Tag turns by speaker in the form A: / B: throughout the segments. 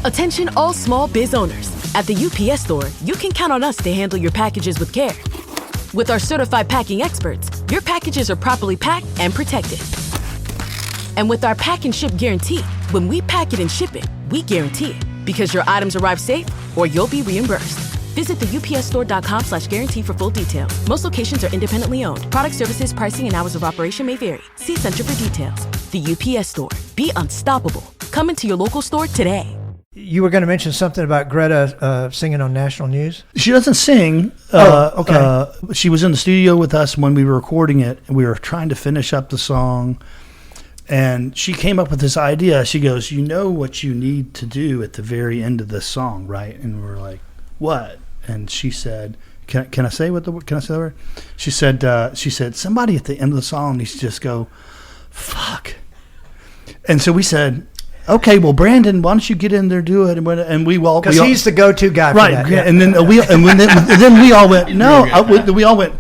A: Attention all small biz owners. At the UPS Store, you can count on us to handle your packages with care. With our certified packing experts, your packages are properly packed and protected. And with our pack and ship guarantee, when we pack it and ship it, we guarantee it. Because your items arrive safe or you'll be reimbursed. Visit the upsstore.com/guarantee for full details. Most locations are independently owned. Product services, pricing, and hours of operation may vary. See Center for details. The UPS Store. Be unstoppable. Come into your local store today.
B: You were going to mention something about Greta singing on national news?
C: She doesn't sing.
B: Okay.
C: She was in the studio with us when we were recording it, and we were trying to finish up the song. And she came up with this idea. She goes, "You know what you need to do at the very end of this song, right?" And we're like, "What?" And she said, "Can I say what the can I say the word?" She said, "Somebody at the end of the song needs to just go, fuck." And so we said, "Okay, well, Brandon, why don't you get in there, do it?" And we all,
B: because he's the go-to guy for
C: right?
B: that.
C: Yeah. And then then we all went, "No." We all went,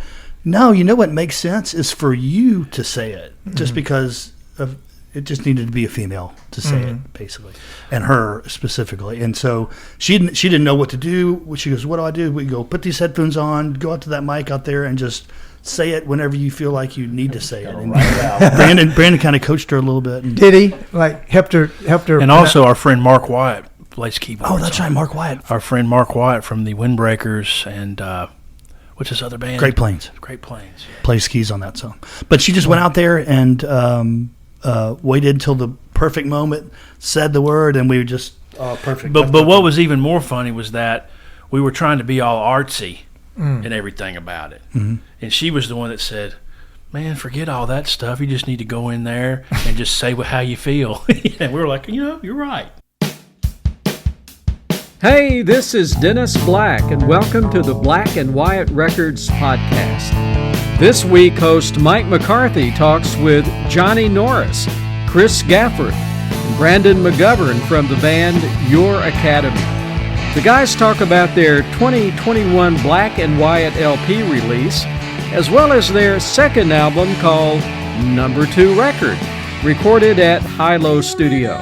C: "No." You know what makes sense is for you to say it, just because of it. Just needed to be a female to say it, basically, and her specifically. And so she didn't know what to do. She goes, "What do I do?" We go, "Put these headphones on, go out to that mic out there, and just say it whenever you feel like you need to say it." And Brandon kind of coached her a little bit.
B: Did he? Like helped her?
D: And also our friend Mark Wyatt plays keyboards.
C: Oh, that's right, Mark Wyatt.
D: Our friend Mark Wyatt from the Windbreakers and what's his other band?
C: Great Plains.
D: Great Plains.
C: Plays keys on that song. But she just went out there and waited until the perfect moment, said the word, and we were just perfect.
D: But what was even more funny was that we were trying to be all artsy and everything about it. Mm-hmm. And she was the one that said, "Man, forget all that stuff. You just need to go in there and just say how you feel." And we were like, you're right.
E: Hey, this is Dennis Black, and welcome to the Black and Wyatt Records podcast. This week, host Mike McCarthy talks with Johnny Norris, Chris Gafford, and Brandon McGovern from the band Your Academy. The guys talk about their 2021 Black and Wyatt LP release, as well as their second album called Number 2 Record, recorded at Hi-Lo Studio.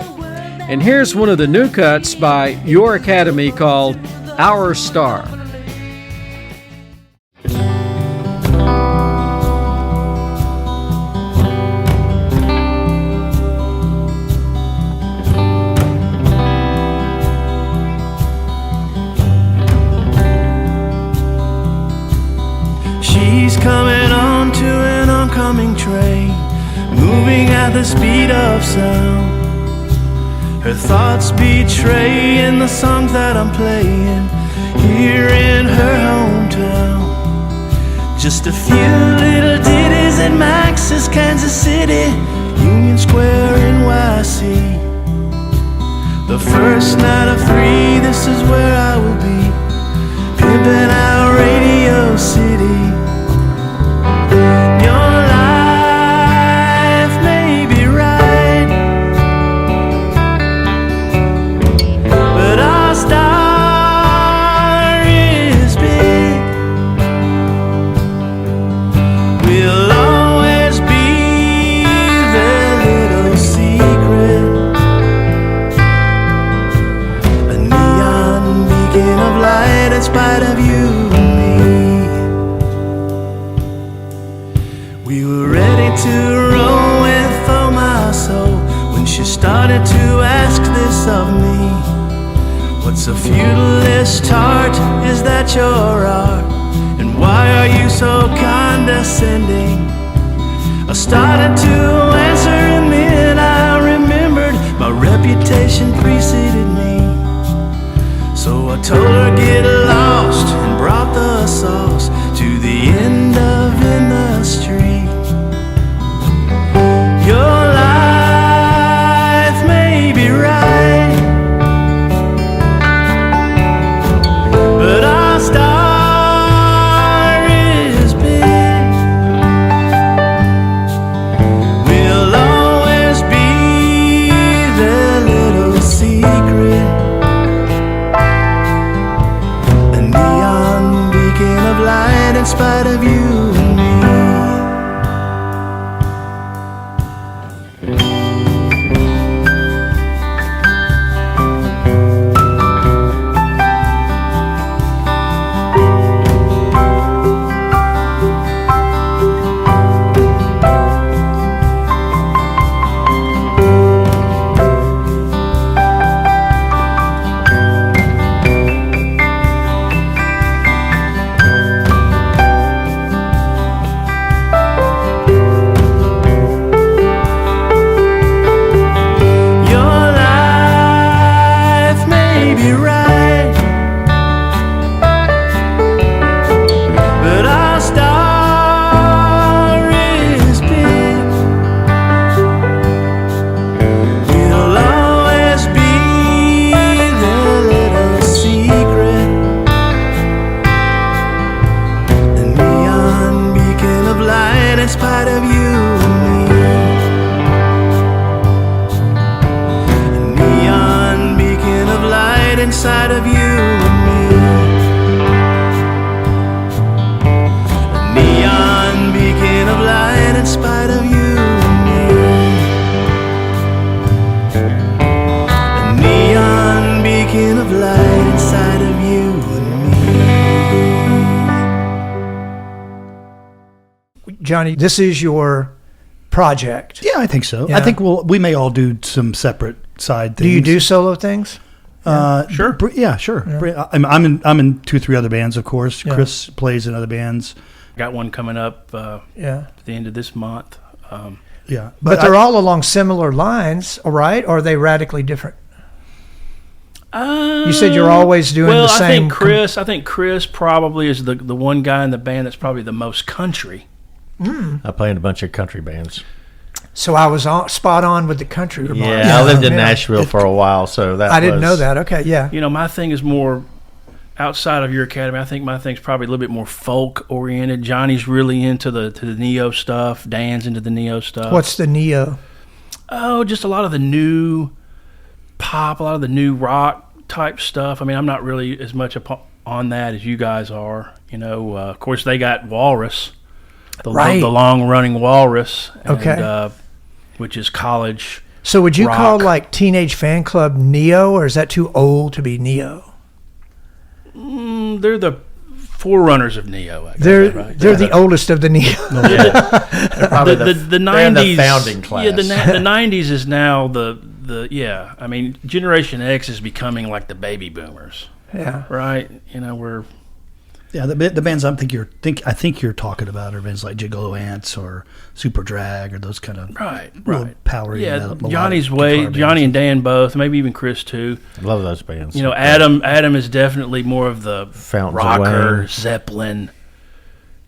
E: And here's one of the new cuts by Your Academy called Our Star.
F: She's coming on to an oncoming train, moving at the speed of sound. Her thoughts betray in the songs that I'm playing here in her hometown. Just a few little ditties in Max's Kansas City, Union Square, NYC. The first night of 3, this is where I will be, pimping out Radio City. Your life may be right, but our star is big. We'll always be their little secret, a neon beacon of light in spite of you and me. We were ready to roll with all my soul when she started to ask this of me. What's a feudalist heart? Is that your art? And why are you so condescending? I started to answer and then I remembered my reputation preceded me. So I told her get lost and brought the sauce to the end of In the Street. Your life may be right, but our star is big. We'll always be their little secret, a neon beacon of light in spite of you and me. light inside of you and me. A neon beacon of light in spite of you and me. A neon beacon of light inside of you and me.
B: Johnny, this is your project.
C: Yeah, I think so.
B: Yeah.
C: I think we may all do some separate side things.
B: Do you do solo things?
C: Sure. Yeah, sure.
B: Yeah.
C: I'm in 2-3 other bands, of course.
B: Yeah.
C: Chris plays in other bands.
D: Got one coming up at the end of this month.
C: Yeah,
B: But they're all along similar lines, all right? Or are they radically different? You said you're always doing the same.
D: I think Chris probably is the one guy in the band that's probably the most country.
G: I play in a bunch of country bands.
B: So I was spot on with the country remarks.
G: Yeah, I lived in Nashville for a while, so that
B: I didn't know that. Okay, yeah.
D: You know, my thing is more outside of your academy. I think my thing's probably a little bit more folk oriented. Johnny's really into the neo stuff. Dan's into the neo stuff.
B: What's the neo?
D: Oh, just a lot of the new pop, a lot of the new rock type stuff. I mean, I'm not really as much on that as you guys are. You know, of course, they got Walrus. The long-running Walrus, and, which is college.
B: So would you
D: rock.
B: call like Teenage Fan Club neo, or is that too old to be neo?
D: They're the forerunners of neo. I guess,
B: They're
D: right?
B: the oldest of the neo.
G: They're probably
D: the 90s,
G: they're the founding class.
D: Yeah, the 90s is now the yeah. I mean, Generation X is becoming like the baby boomers.
B: Yeah.
D: Right. You know, we're.
C: Yeah, the bands I think you're talking about are bands like Gigolo Ants or Super Drag or those kind of
D: right
C: power.
D: Yeah, Johnny and Dan both, maybe even Chris too.
G: I love those bands.
D: You know, Adam is definitely more of the
G: Fountains
D: rocker,
G: Away.
D: Zeppelin,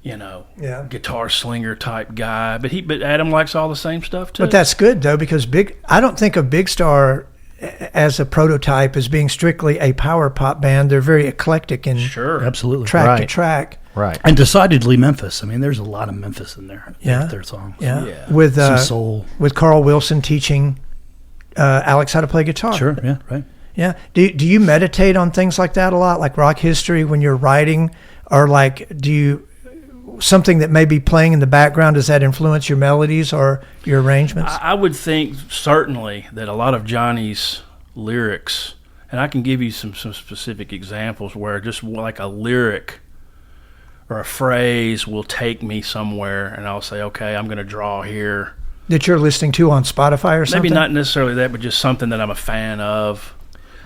D: guitar slinger type guy. But Adam likes all the same stuff too.
B: But that's good though, because I don't think of Big Star as a prototype as being strictly a power pop band. They're very eclectic in
C: Absolutely.
B: track to track.
G: Right.
C: And decidedly Memphis. I mean, there's a lot of Memphis in there.
B: Yeah.
C: Their songs.
B: Yeah. With
C: some soul.
B: With Carl Wilson teaching Alex how to play guitar.
C: Sure. Yeah. Right.
B: Yeah. Do you meditate on things like that a lot, like rock history when you're writing, or like something that may be playing in the background, does that influence your melodies or your arrangements?
D: I would think certainly that a lot of Johnny's lyrics, and I can give you some specific examples where just like a lyric or a phrase will take me somewhere, and I'll say, okay, I'm going to draw here.
B: That you're listening to on Spotify or something?
D: Maybe not necessarily that, but just something that I'm a fan of.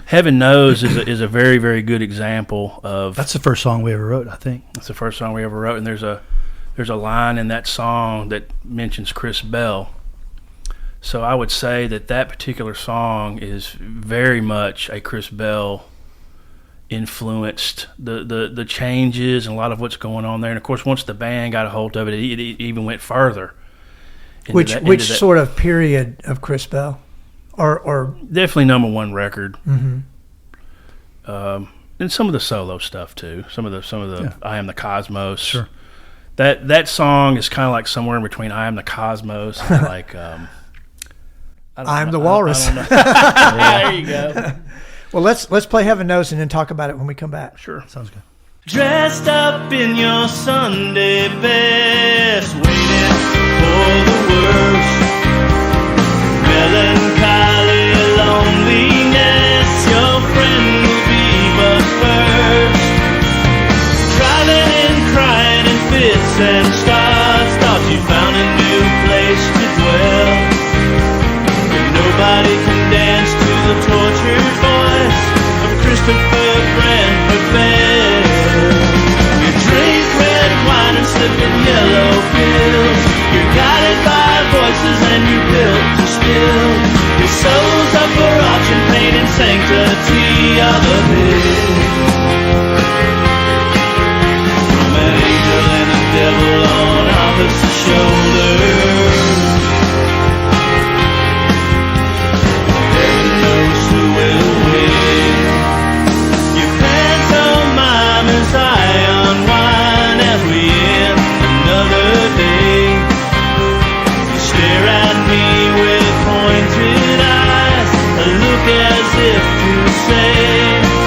D: Heaven Knows is a very, very good example of.
C: That's the first song we ever wrote, I think.
D: That's the first song we ever wrote, and there's a line in that song that mentions Chris Bell. So I would say that particular song is very much a Chris Bell influenced the changes and a lot of what's going on there. And of course, once the band got a hold of it, it even went further.
B: Which sort of period of Chris Bell? Or
D: definitely number one record.
B: Mm-hmm.
D: And some of the solo stuff too. Some of the I Am the Cosmos.
C: Sure.
D: That song is kind of like somewhere in between I Am the Cosmos and like
B: I'm the Walrus.
D: There you go.
B: Well, let's play Heaven Knows and then talk about it when we come back.
D: Sure.
C: Sounds good.
F: Dressed up in your Sunday best, waiting for the worst. Melancholy loneliness, your friend will be but first. Driving and crying in fits and starts, thought you found a new place to dwell. But nobody can dance to the tortured voice of Christopher Brandon Bell. You drink red wine and slip in yellow pills. You're guided by voices and you're built to still. Your soul's up for auction, pain and sanctity of the pit. From an angel and a devil on opposite shoulders. Heaven knows who will win. Your pantomime as I unwind as we end another day. You stare at me with pointed eyes, a look as if to say,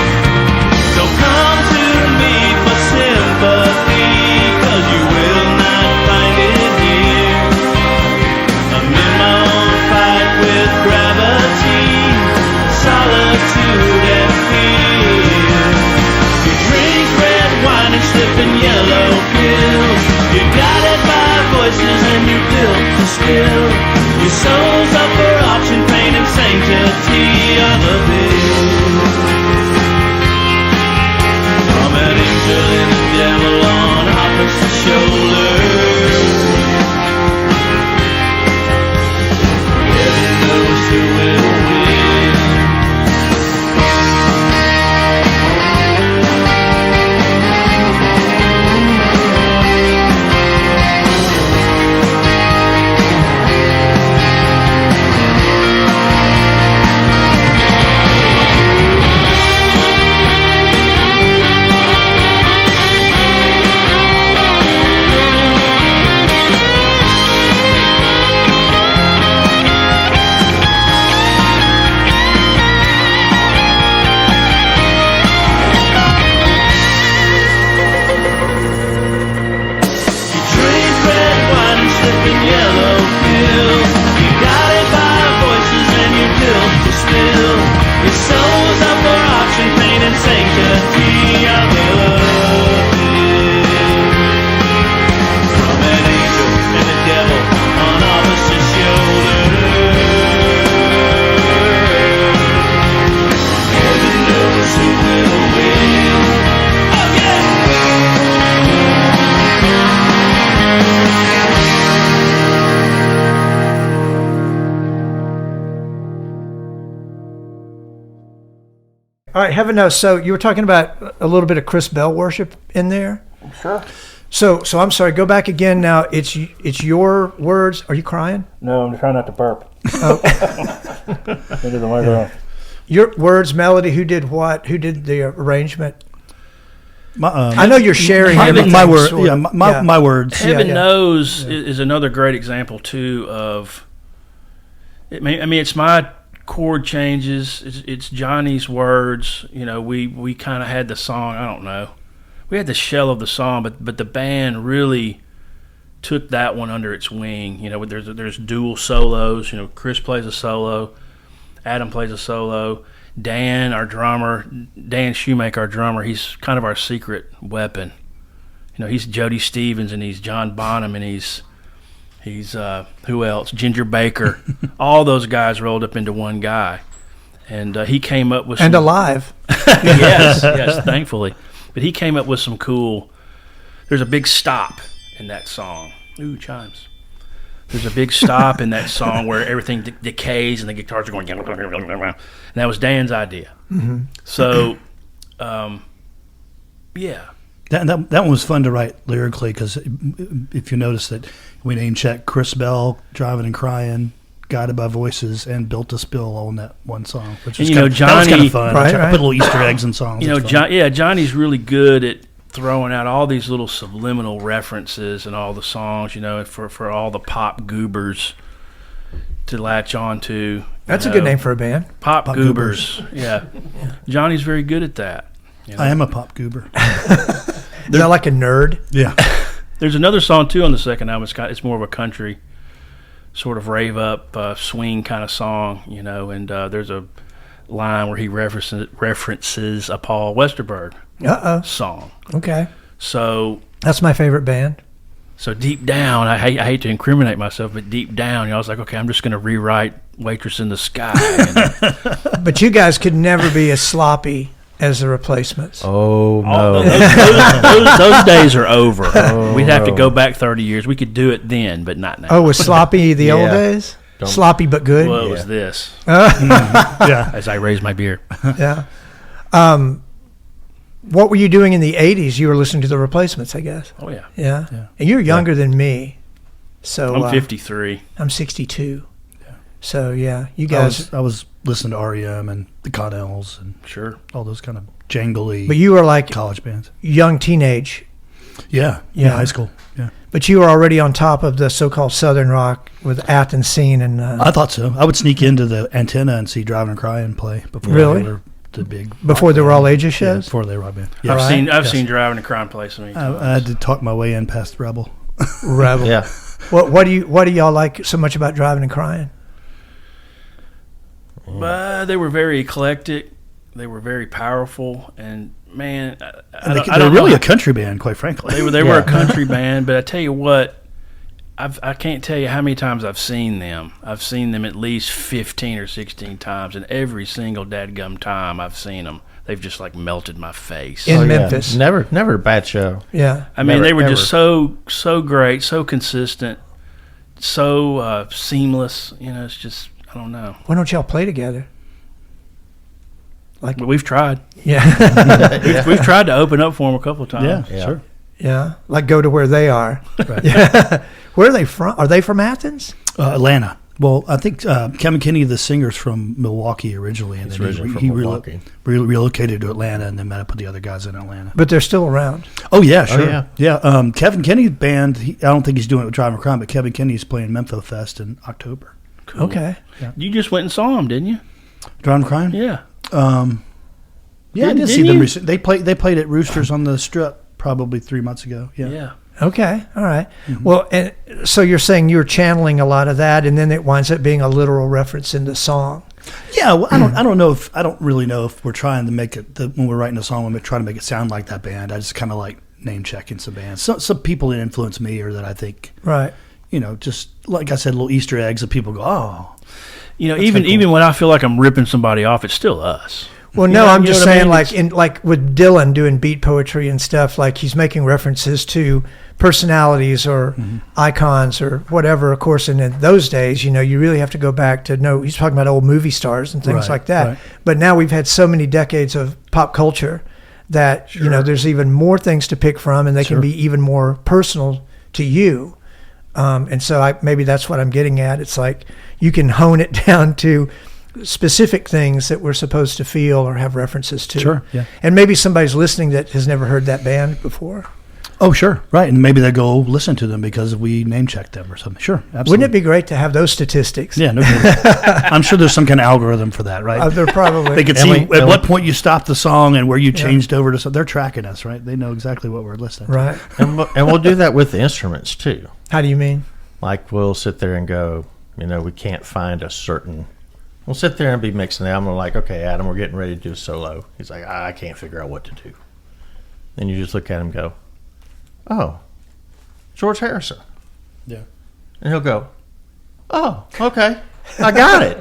B: All right, Heaven Knows. So you were talking about a little bit of Chris Bell worship in there.
D: Sure.
B: So I'm sorry. Go back again. Now it's your words. Are you crying?
D: No, I'm trying not to burp.
B: Oh.
D: Into the microphone.
B: Your words, melody. Who did what? Who did the arrangement?
C: My,
B: I know you're sharing everything.
C: my word.
B: sort
C: Yeah,
B: of.
C: my words.
D: Heaven
B: yeah.
D: Knows is another great example too of. I mean, it's my chord changes. It's Johnny's words. You know, we kind of had the song. I don't know. We had the shell of the song, but the band really took that one under its wing. You know, there's dual solos. You know, Chris plays a solo, Adam plays a solo. Dan, our drummer, Dan Shoemaker, our drummer, he's kind of our secret weapon. You know, he's Jody Stevens and he's John Bonham and he's who else? Ginger Baker. All those guys rolled up into one guy, and he came up with
B: And alive.
D: yes, thankfully. But he came up with some cool. There's a big stop in that song. Ooh, chimes. There's a big stop in that song where everything decays and the guitars are going. And that was Dan's idea.
B: Mm-hmm.
D: So, yeah.
C: That one was fun to write lyrically because if you notice that we name checked Chris Bell, Driving and Crying, Guided by Voices, and Built to Spill all in that one song, which was
D: And, you know,
C: that was kind
D: Johnny-
C: of fun.
B: Right,
C: I
B: right.
C: put little Easter eggs in songs.
D: You know,
C: It's fun.
D: Johnny's really good at throwing out all these little subliminal references in all the songs, you know, for all the pop goobers to latch on to.
B: That's a
D: you
B: good
D: know.
B: name for a band.
D: Pop,
C: Pop
D: goobers. Yeah. Johnny's very good at that. You know?
C: I am a pop goober.
B: Is that like a nerd?
C: Yeah.
D: There's another song, too, on the second album. It's more of a country sort of rave up, swing kind of song, you know, and there's a line where he references a Paul Westerberg song.
B: Okay.
D: So
B: That's my favorite band.
D: deep down, I hate to incriminate myself, but deep down, you know, I was like, okay, I'm just going to rewrite Waitress in the Sky. And
B: But you guys could never be as sloppy as the Replacements.
G: Oh, no.
D: those days are over. We'd have to go back 30 years. We could do it then, but not now.
B: Oh, was sloppy the old
G: Yeah.
B: days?
G: Don't-
B: Sloppy but good?
D: Well, it was this,
C: Yeah.
D: as I raised my beer.
B: Yeah. What were you doing in the 80s? You were listening to the Replacements, I guess.
D: Oh, yeah.
B: Yeah. And you're younger than me. So
D: I'm 53.
B: I'm 62. So, yeah, you guys.
C: I was listening to REM and the Connells and
D: Sure.
C: all those kind of jangly
B: But you were like
C: college bands.
B: young teenage.
C: Yeah.
B: Yeah.
C: High school. Yeah.
B: But you were already on top of the so-called Southern rock with Athens scene and
C: I thought so. I would sneak into the Antenna and see Driving and Crying play before
B: Really?
C: they were the big
B: before they were all ages
C: yeah,
B: shows.
C: before they were rock band.
B: All right.
D: I've
C: Yes.
D: seen Driving a Crime play so many times.
C: I had to talk my way in past Rebel.
B: Rebel.
G: Yeah.
B: What do y'all like so much about Driving and Crying?
D: But they were very eclectic. They were very powerful, and man, I
C: They're
D: don't
C: really
D: know.
C: a country band, quite frankly.
D: They were a country band, but I tell you what, I can't tell you how many times I've seen them. I've seen them at least 15 or 16 times, and every single dadgum time I've seen them, they've just like melted my face.
B: In
G: Oh, yeah.
B: Memphis.
G: Never a bad show.
B: Yeah.
D: I mean,
G: Never,
D: they were
G: ever.
D: just so great, so consistent, so seamless. You know, it's just, I don't know.
B: Why don't y'all play together?
D: But we've tried.
B: Yeah.
D: We've tried to open up for them a couple of times.
C: Yeah,
G: Yeah.
C: sure.
B: Yeah. Like go to where they are.
C: Right.
B: Yeah. Where are they from? Are they from Athens?
C: Atlanta. Well, I think Kevin Kinney, the singer's from Milwaukee originally, and
G: He's
C: then
G: originally from
C: he
G: Milwaukee.
C: relocated to Atlanta and then met up with the other guys in Atlanta.
B: But they're still around.
C: Oh yeah, sure.
G: yeah.
C: Yeah. Kevin Kinney's band. I don't think he's doing it with Driving Crime, but Kevin Kinney's playing Memphis Fest in October.
D: Cool.
B: Okay.
D: You just went and saw them, didn't you?
C: Driving Crime.
D: Yeah.
C: Yeah, I did
D: Didn't
C: see them
D: you?
C: recently. They played at Roosters on the Strip probably 3 months ago. Yeah.
D: Yeah.
B: Okay. All right. Well, and so you're saying you're channeling a lot of that, and then it winds up being a literal reference in the song.
C: Yeah, well, I don't really know if we're trying to make it when we're writing a song, we're trying to make it sound like that band. I just kind of like name checking some bands. Some people that influence me or that I think,
B: Right.
C: just like I said, little Easter eggs that people go, oh,
D: You know,
C: That's
D: even
C: kinda cool.
D: even when I feel like I'm ripping somebody off, it's still us.
B: Well, no, I'm just saying, like with Dylan doing beat poetry and stuff, like he's making references to personalities or icons or whatever. Of course, and in those days, you really have to go back to know. He's talking about old movie stars and things like that. Right. But now we've had so many decades of pop culture that there's even more things to pick from, and they can be even more personal to you. And so maybe that's what I'm getting at. It's like you can hone it down to specific things that we're supposed to feel or have references to.
C: Sure, yeah.
B: And maybe somebody's listening that has never heard that band before.
C: Oh, sure, right. And maybe they go listen to them because we name-checked them or something. Sure, absolutely.
B: Wouldn't it be great to have those statistics?
C: Yeah, no kidding. I'm sure there's some kind of algorithm for that, right?
B: There probably.
C: They could see at what point you stopped the song and where you changed over to something. They're tracking us, right? They know exactly what we're listening to.
B: Right.
G: And we'll do that with the instruments, too.
B: How do you mean?
G: Like, we'll sit there and go, we can't find a certain... We'll sit there and be mixing the album. We're like, okay, Adam, we're getting ready to do a solo. He's like, I can't figure out what to do. Then you just look at him and go, oh, George Harrison.
C: Yeah.
G: And he'll go, oh, okay, I got it.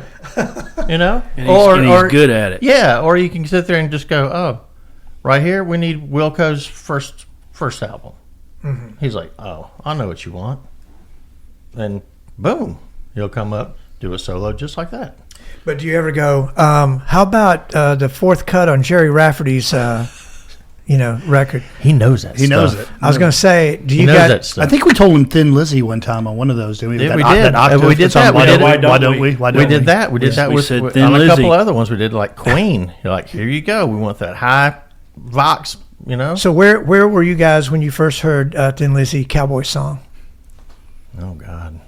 D: And he's good at it.
G: Yeah, or you can sit there and just go, oh, right here, we need Wilco's first album. Mm-hmm. He's like, oh, I know what you want. And boom, he'll come up, do a solo just like that.
B: But do you ever go, how about the fourth cut on Jerry Rafferty's, record?
G: He knows that
C: He knows it.
B: I was going to say, do you
G: knows
B: guys...
G: that stuff.
C: I think we told him Thin Lizzy one time on one of those, didn't we?
G: Yeah,
C: we
G: did.
C: We did that. Why don't we?
G: We did that. We did that with
D: Thin
G: on a
D: Lizzy.
G: couple other ones. We did like Queen. You're like, here you go. We want that high Vox,
B: So where were you guys when you first heard Thin Lizzy Cowboy Song?
G: Oh, God.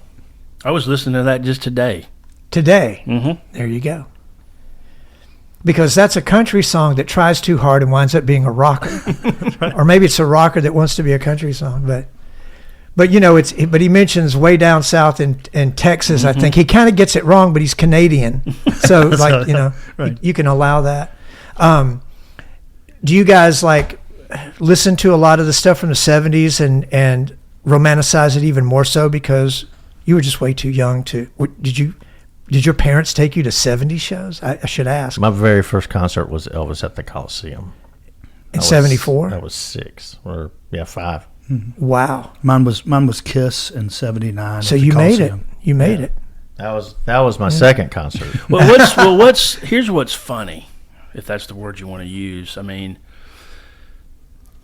D: I was listening to that just today.
B: Today?
D: Mm-hmm.
B: There you go. Because that's a country song that tries too hard and winds up being a rocker. Right. Or maybe it's a rocker that wants to be a country song. But but he mentions way down south in Texas, I think. He kind of gets it wrong, but he's Canadian. So, right. you can allow that. Do you guys, listen to a lot of the stuff from the 70s and romanticize it even more so because you were just way too young to... Did your parents take you to 70s shows? I should ask.
G: My very first concert was Elvis at the Coliseum.
B: In 74?
G: That was 6 or 5.
C: Mm-hmm.
B: Wow.
C: Mine was Kiss in 79.
B: So you made it. You made it.
G: That was my second concert.
D: Here's what's funny, if that's the word you want to use. I mean,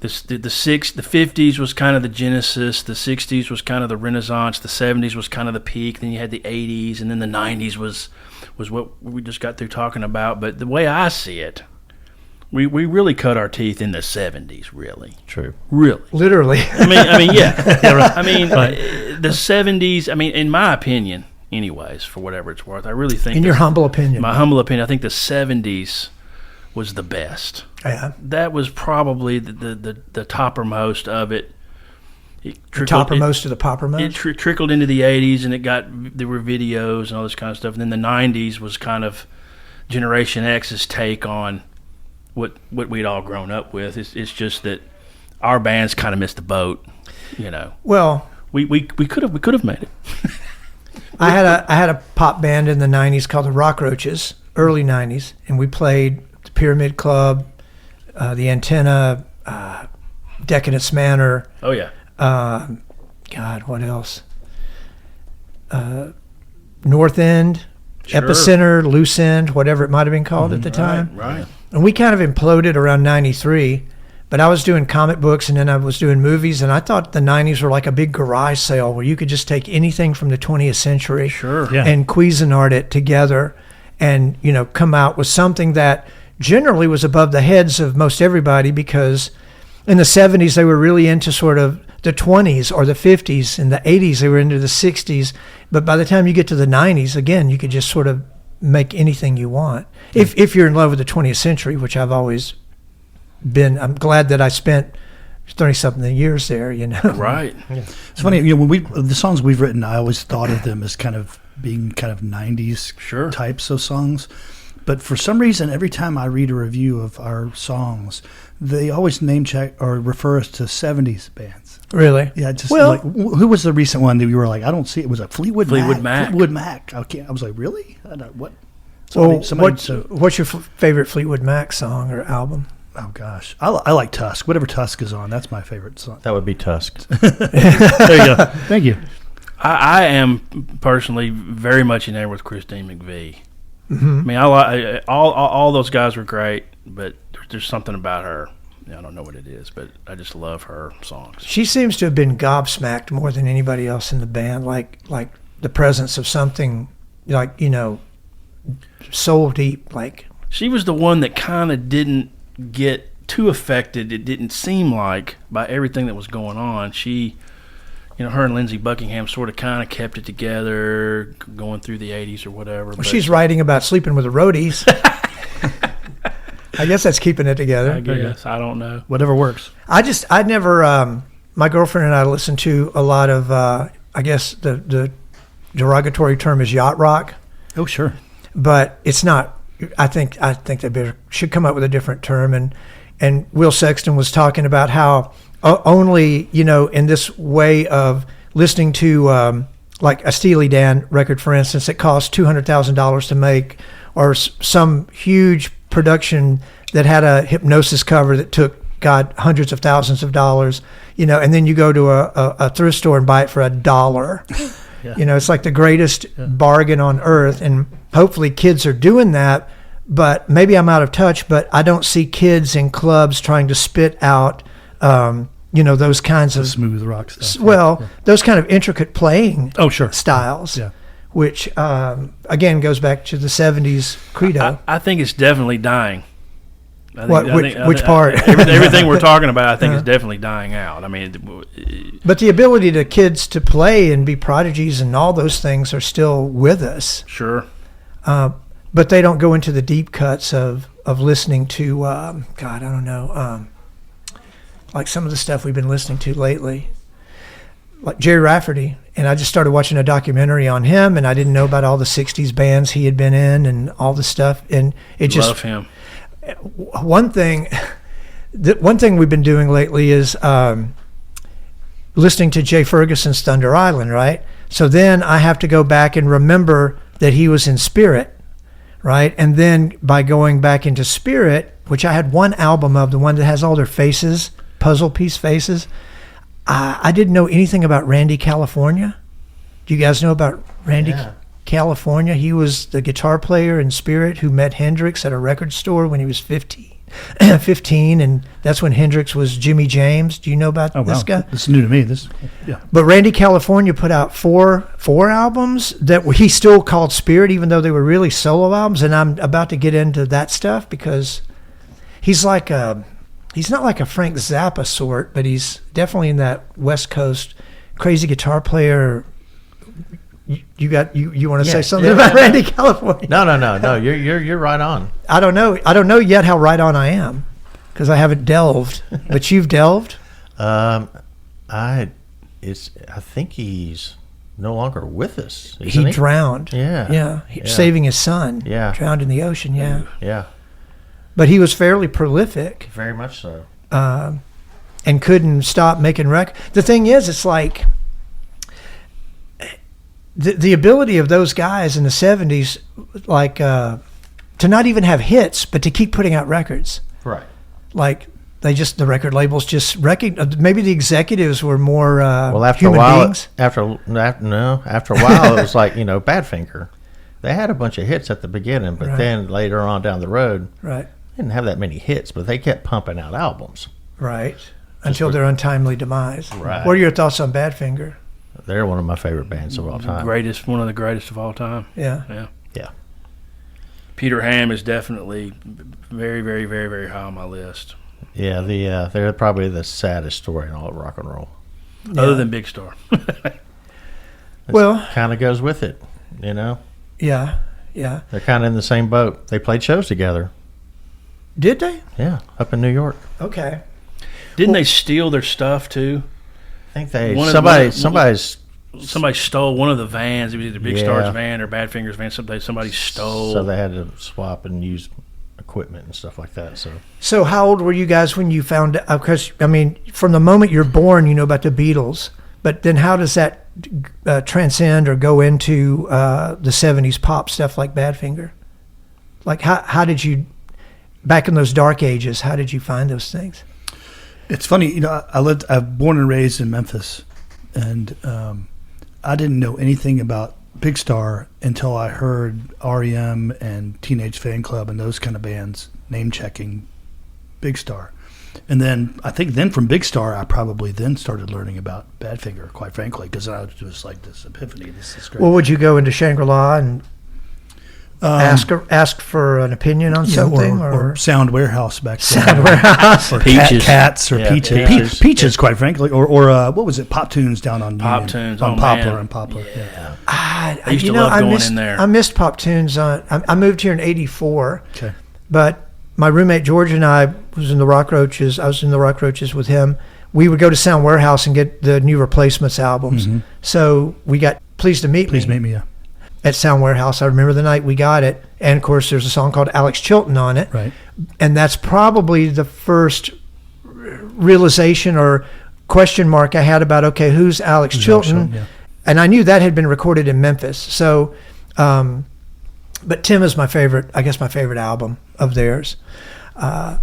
D: the 50s was kind of the genesis, the 60s was kind of the renaissance, the 70s was kind of the peak, then you had the 80s, and then the 90s was what we just got through talking about. But the way I see it, we really cut our teeth in the 70s, really.
G: True.
D: Really.
B: Literally.
D: I mean, yeah. I mean, the 70s, in my opinion, anyways, for whatever it's worth, I really think...
B: In your humble opinion.
D: My humble opinion, I think the 70s was the best.
B: Yeah.
D: That was probably the toppermost of it.
B: The toppermost to the poppermost?
D: It trickled into the 80s, and there were videos and all this kind of stuff. And then the 90s was kind of Generation X's take on what we'd all grown up with. It's just that our bands kind of missed the boat,
B: Well,
D: we could have made it.
B: I had a pop band in the 90s called the Rockroaches, early 90s, and we played the Pyramid Club, the Antenna, Decadence Manor.
D: Oh yeah.
B: God, what else? North End,
D: Sure.
B: Epicenter, Loose End, whatever it might have been called at the time.
D: Right.
B: And we kind of imploded around 93, but I was doing comic books and then I was doing movies, and I thought the 90s were like a big garage sale where you could just take anything from the 20th century and Cuisinart it together and, come out with something that generally was above the heads of most everybody, because in the 70s they were really into sort of the 20s or the 50s. In the 80s they were into the 60s. But by the time you get to the 90s, again, you could just sort of make anything you want. If you're in love with the 20th century, which I've always been. I'm glad that I spent 30-something years there,
D: Right.
C: Yeah. It's funny, when the songs we've written, I always thought of them as kind of being kind of 90s types of songs. But for some reason, every time I read a review of our songs, they always name check or refer us to 70s bands.
B: Really?
C: Yeah. Who was the recent one that you were like, I don't see it? Was it Fleetwood Mac?
D: Mac.
C: Fleetwood Mac. I was like, really? What?
B: What's your favorite Fleetwood Mac song or album?
C: Oh gosh, I like Tusk. Whatever Tusk is on, that's my favorite song.
G: That would be Tusk.
C: There you go. Thank you.
D: I am personally very much enamored with Christine McVie.
B: Mm-hmm.
D: I mean, I like all those guys were great, but there's something about her. I don't know what it is, but I just love her songs.
B: She seems to have been gobsmacked more than anybody else in the band, like the presence of something like, soul deep. Like
D: she was the one that kind of didn't get too affected. It didn't seem like by everything that was going on. She, her and Lindsey Buckingham sort of kind of kept it together, going through the 80s or whatever.
B: Well, she's writing about sleeping with the roadies. I guess that's keeping it together.
D: I guess. I don't know.
C: Whatever works.
B: I never, my girlfriend and I listened to a lot of, I guess the derogatory term is yacht rock.
C: Oh, sure.
B: But it's not, I think they should come up with a different term. And Will Sexton was talking about how only, in this way of listening to like a Steely Dan record, for instance, that cost $200,000 to make, or some huge production that had a Hypnosis cover that took hundreds of thousands of dollars, and then you go to a thrift store and buy it for $1.
C: Yeah.
B: It's like the greatest bargain on earth, and hopefully kids are doing that. But maybe I'm out of touch, but I don't see kids in clubs trying to spit out those kinds of
C: smooth rock stuff.
B: Well, those kind of intricate playing styles.
C: Yeah.
B: Which, again, goes back to the 70s credo.
D: I think it's definitely dying.
B: Which part?
D: Everything we're talking about, I think, is definitely dying out. I mean,
B: but the ability to kids to play and be prodigies and all those things are still with us.
D: Sure.
B: But they don't go into the deep cuts of listening to, I don't know, like some of the stuff we've been listening to lately. Like Jerry Rafferty, and I just started watching a documentary on him, and I didn't know about all the 60s bands he had been in and all the stuff, and it just
D: love him.
B: One thing we've been doing lately is listening to Jay Ferguson's Thunder Island, right? So then I have to go back and remember that he was in Spirit, right? And then by going back into Spirit, which I had one album of, the one that has all their faces, puzzle piece faces, I didn't know anything about Randy California. Do you guys know about Randy California? He was the guitar player in Spirit who met Hendrix at a record store when he was 15, and that's when Hendrix was Jimmy James. Do you know about this guy?
C: This is new to me.
B: But Randy California put out four albums that he still called Spirit, even though they were really solo albums. And I'm about to get into that stuff because he's like he's not like a Frank Zappa sort, but he's definitely in that West Coast crazy guitar player. You want to say something about Randy California?
G: No. You're right on.
B: I don't know yet how right on I am because I haven't delved. But you've delved.
G: I think he's no longer with us.
B: He drowned.
G: Yeah.
B: Saving his son.
G: Yeah.
B: Drowned in the ocean. Yeah.
G: Yeah.
B: But he was fairly prolific.
G: Very much so.
B: And couldn't stop making records. The thing is, it's like the ability of those guys in the 70s, like to not even have hits, but to keep putting out records.
G: Right.
B: Like the record labels just maybe the executives were more
G: after
B: human
G: a while,
B: beings.
G: After a while, it was like, Badfinger. They had a bunch of hits at the beginning, but then later on down the road,
B: right,
G: didn't have that many hits, but they kept pumping out albums.
B: Right. Until their untimely demise.
G: Right.
B: What are your thoughts on Badfinger?
G: They're one of my favorite bands of all time.
D: One of the greatest of all time.
B: Yeah.
D: Peter Ham is definitely very, very, very, very high on my list.
G: Yeah, they're probably the saddest story in all of rock and roll.
D: Other than Big Star.
B: Well,
G: kind of goes with it,
B: Yeah.
G: They're kind of in the same boat. They played shows together.
B: Did they?
G: Yeah, up in New York.
B: Okay.
D: Didn't they steal their stuff too?
G: I think somebody stole one of the vans. It was either Big Star's van or Badfinger's van. Somebody stole. So they had to swap and use equipment and stuff like that.
B: So how old were you guys when you found out? Because, from the moment you're born, you know about the Beatles. But then how does that transcend or go into the 70s pop stuff like Badfinger? Like how did you, back in those dark ages, how did you find those things?
C: It's funny, I'm born and raised in Memphis, and I didn't know anything about Big Star until I heard REM and Teenage Fan Club and those kind of bands name checking Big Star. And then I think from Big Star, I probably then started learning about Badfinger, quite frankly, because I was just like this epiphany. This is great.
B: Well, would you go into Shangri-La and ask for an opinion on something,
C: or Sound Warehouse back then,
B: Sound Warehouse,
C: or
D: Peaches.
C: Cats, or Peaches,
D: Peaches.
C: Peaches, quite frankly, or what was it? Pop Tunes down on
D: Pop
C: Union,
D: Tunes,
C: on
D: oh,
C: Poplar
D: man.
C: and Poplar. Yeah.
D: I used to love going in there.
B: I missed Pop Tunes. I moved here in '84,
C: Okay.
B: but my roommate George and I was in the Rock Roaches. I was in the Rock Roaches with him. We would go to Sound Warehouse and get the new Replacements albums.
C: Mm-hmm.
B: So we got Pleased to Meet Me
C: Yeah.
B: at Sound Warehouse. I remember the night we got it. And, of course, there's a song called Alex Chilton on it.
C: Right.
B: And that's probably the first realization or question mark I had about, okay, who's Alex Chilton?
C: Yeah.
B: And I knew that had been recorded in Memphis. So, but Tim is my favorite album of theirs.
C: That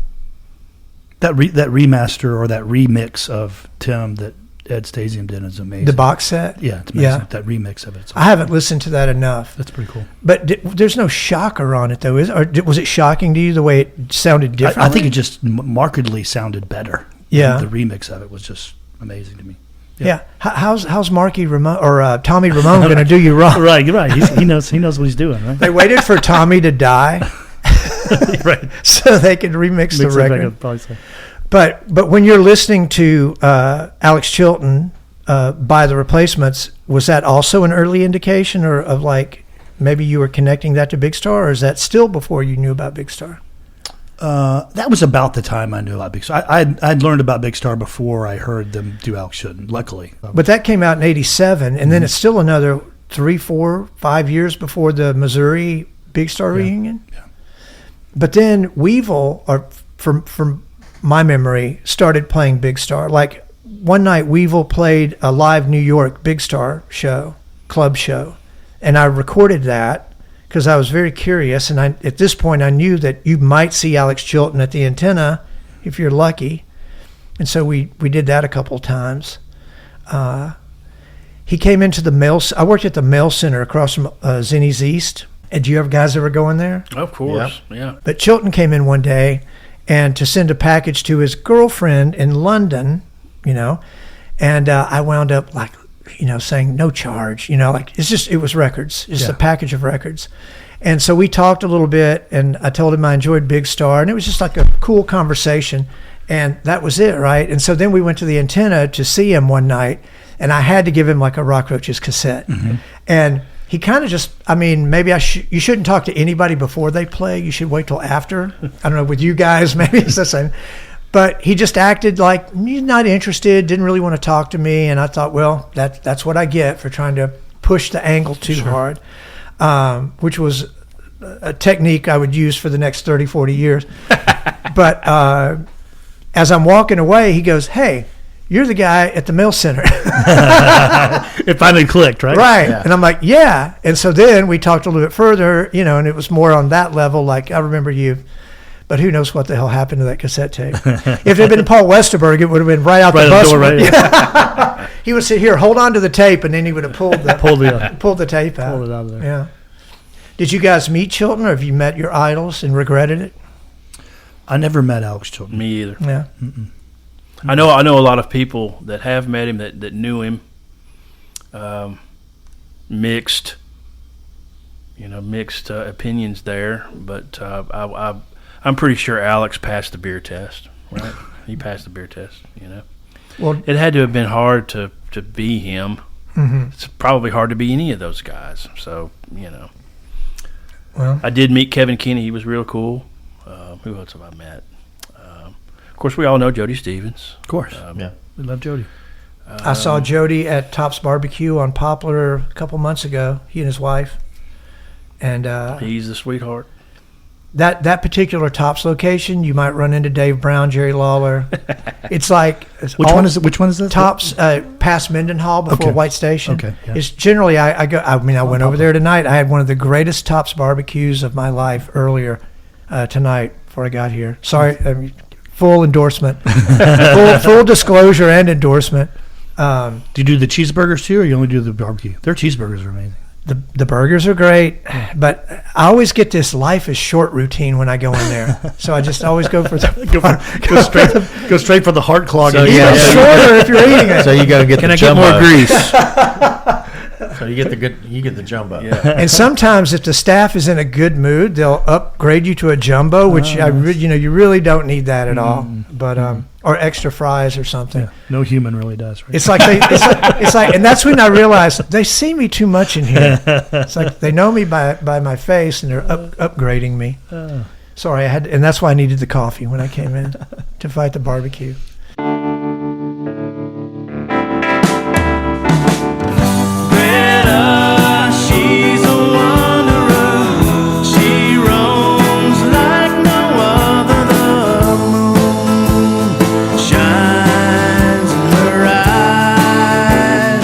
C: remaster or that remix of Tim that Ed Stasium did is amazing.
B: The box set?
C: Yeah, it's amazing. That remix of it.
B: I haven't listened to that enough.
C: That's pretty cool.
B: But there's no shocker on it, though, is it? Or was it shocking to you the way it sounded differently?
C: I think it just markedly sounded better.
B: Yeah.
C: The remix of it was just amazing to me.
B: Yeah. How's Marky Ramone or Tommy Ramone going to do you wrong?
C: Right. He knows what he's doing, right?
B: They waited for Tommy to die,
C: Right.
B: so they could remix the
C: Mix it back
B: record.
C: up, probably so.
B: But when you're listening to Alex Chilton by the Replacements, was that also an early indication, or of like maybe you were connecting that to Big Star, or is that still before you knew about Big Star?
C: That was about the time I knew about Big Star. I'd learned about Big Star before I heard them do Alex Chilton, luckily.
B: But that came out in '87, and then it's still another 3, 4, 5 years before the Missouri Big Star reunion.
C: Yeah.
B: But then Weevil, or from my memory, started playing Big Star. Like one night, Weevil played a live New York Big Star show, club show, and I recorded that because I was very curious. And at this point, I knew that you might see Alex Chilton at the Antenna if you're lucky, and so we did that a couple of times. He came into the mail. I worked at the mail center across from Zinnies East. And do you guys ever go in there?
D: Of course, yeah.
B: But Chilton came in one day and to send a package to his girlfriend in London, and I wound up like, saying no charge, like it was records, just a package of records. And so we talked a little bit, and I told him I enjoyed Big Star, and it was just like a cool conversation, and that was it, right? And so then we went to the Antenna to see him one night, and I had to give him like a Rock Roaches cassette. Mm-hmm. And he kind of just, maybe you shouldn't talk to anybody before they play. You should wait till after. I don't know, with you guys, maybe it's the same. But he just acted like he's not interested, didn't really want to talk to me. And I thought, well, that's what I get for trying to push the angle too hard, which was a technique I would use for the next 30, 40 years. But as I'm walking away, he goes, "Hey, you're the guy at the mail center."
C: It finally clicked, right?
B: Right. Yeah. And I'm like, yeah. And so then we talked a little bit further, and it was more on that level, like, I remember you. But who knows what the hell happened to that cassette tape. If it had been Paul Westerberg, it would have been right out the bus. Door, right? Yeah. He would sit here, hold on to the tape, and then he would have pulled the tape out.
C: Pulled it out of there.
B: Yeah. Did you guys meet Chilton, or have you met your idols and regretted it?
C: I never met Alex Chilton.
D: Me either.
B: Yeah.
C: Mm-mm.
D: I know a lot of people that have met him, that knew him. Mixed opinions there, but I'm pretty sure Alex passed the beer test, right? He passed the beer test, Well, it had to have been hard to be him. Mm-hmm. It's probably hard to be any of those guys. So, Well, I did meet Kevin Kinney. He was real cool. Who else have I met? Of course, we all know Jody Stevens.
C: Of course. We love Jody.
B: I saw Jody at Top's Barbecue on Poplar a couple months ago, he and his wife. And
D: he's the sweetheart.
B: that particular Tops location, you might run into Dave Brown, Jerry Lawler. It's like
C: Which one is this?
B: Tops past Mendenhall before
C: Okay.
B: White Station.
C: Okay, yeah.
B: It's generally I went over there tonight. I had one of the greatest Tops barbecues of my life earlier tonight before I got here. Sorry, full endorsement, full disclosure and endorsement.
C: Do you do the cheeseburgers too, or you only do the barbecue? Their cheeseburgers are amazing.
B: The burgers are great, but I always get this life is short routine when I go in there. So I just always go for the
C: Go straight for the heart clogging.
G: So,
B: even
G: yeah.
B: shorter if you're eating it.
G: So you got to get
D: Can
G: the
D: I get
G: jumbo.
D: more grease?
G: So you get the jumbo.
D: Yeah.
B: And sometimes if the staff is in a good mood, they'll upgrade you to a jumbo, which you really don't need that at all. But or extra fries or something.
C: Yeah, no human really does. Right?
B: It's like and that's when I realized they see me too much in here. It's like they know me by my face and they're upgrading me. Sorry, and that's why I needed the coffee when I came in to fight the barbecue.
F: She's a wanderer. She roams like no other. The moon shines in her eyes.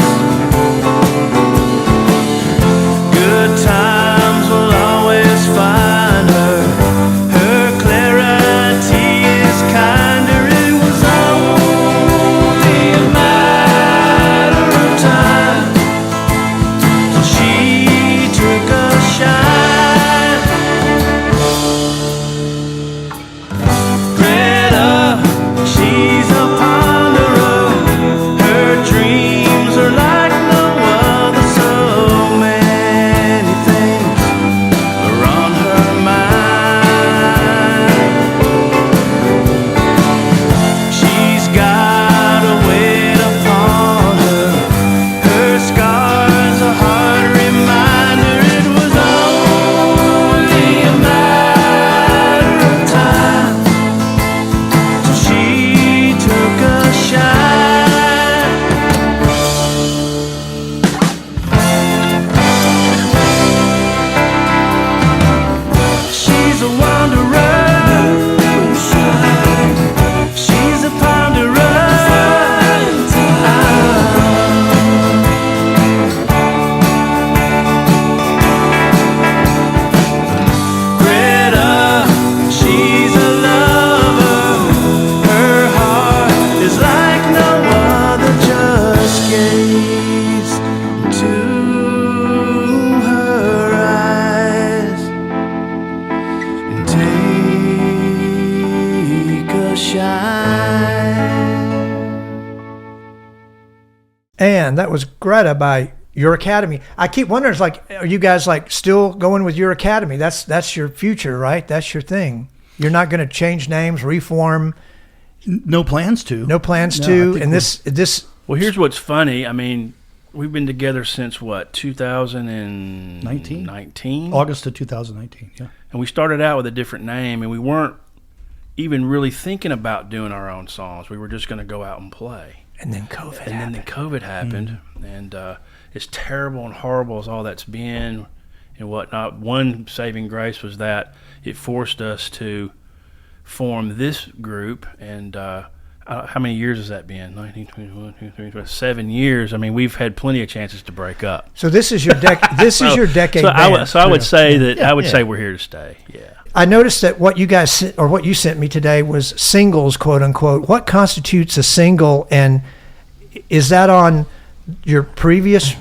F: Good times will always find her. Her clarity is kinder. It was only a matter of time. She took a shine. Greta, she's a ponderer. Her dreams are like no other. So many things are on her mind. She's got a weight upon her. Her scars a hard reminder. It was only a matter of time till she took a shine. She's a wanderer. She's a ponderer. Greta, she's a lover. Her heart is like no other. Just gaze into her eyes and take a shine.
B: And that was Greta by Your Academy. I keep wondering, it's like, are you guys like still going with Your Academy? That's your future, right? That's your thing. You're not going to change names, reform.
C: No plans to.
B: No plans
C: No, I
B: to.
C: think
B: And this
D: Well, here's what's funny. I mean, we've been together since what, 2019?
C: August of 2019. Yeah.
D: And we started out with a different name, and we weren't even really thinking about doing our own songs. We were just going to go out and play.
B: and then COVID
D: And then the COVID happened, and as terrible and horrible as all that's been and whatnot, one saving grace was that it forced us to form this group. And how many years has that been? 19, 21, 22, 23, 7 years. I mean, we've had plenty of chances to break up.
B: So this is your is your decade.
D: So
B: band.
D: I would say that I would say we're here to stay. Yeah.
B: I noticed that what you guys or what you sent me today was singles, quote unquote. What constitutes a single, and is that on your previous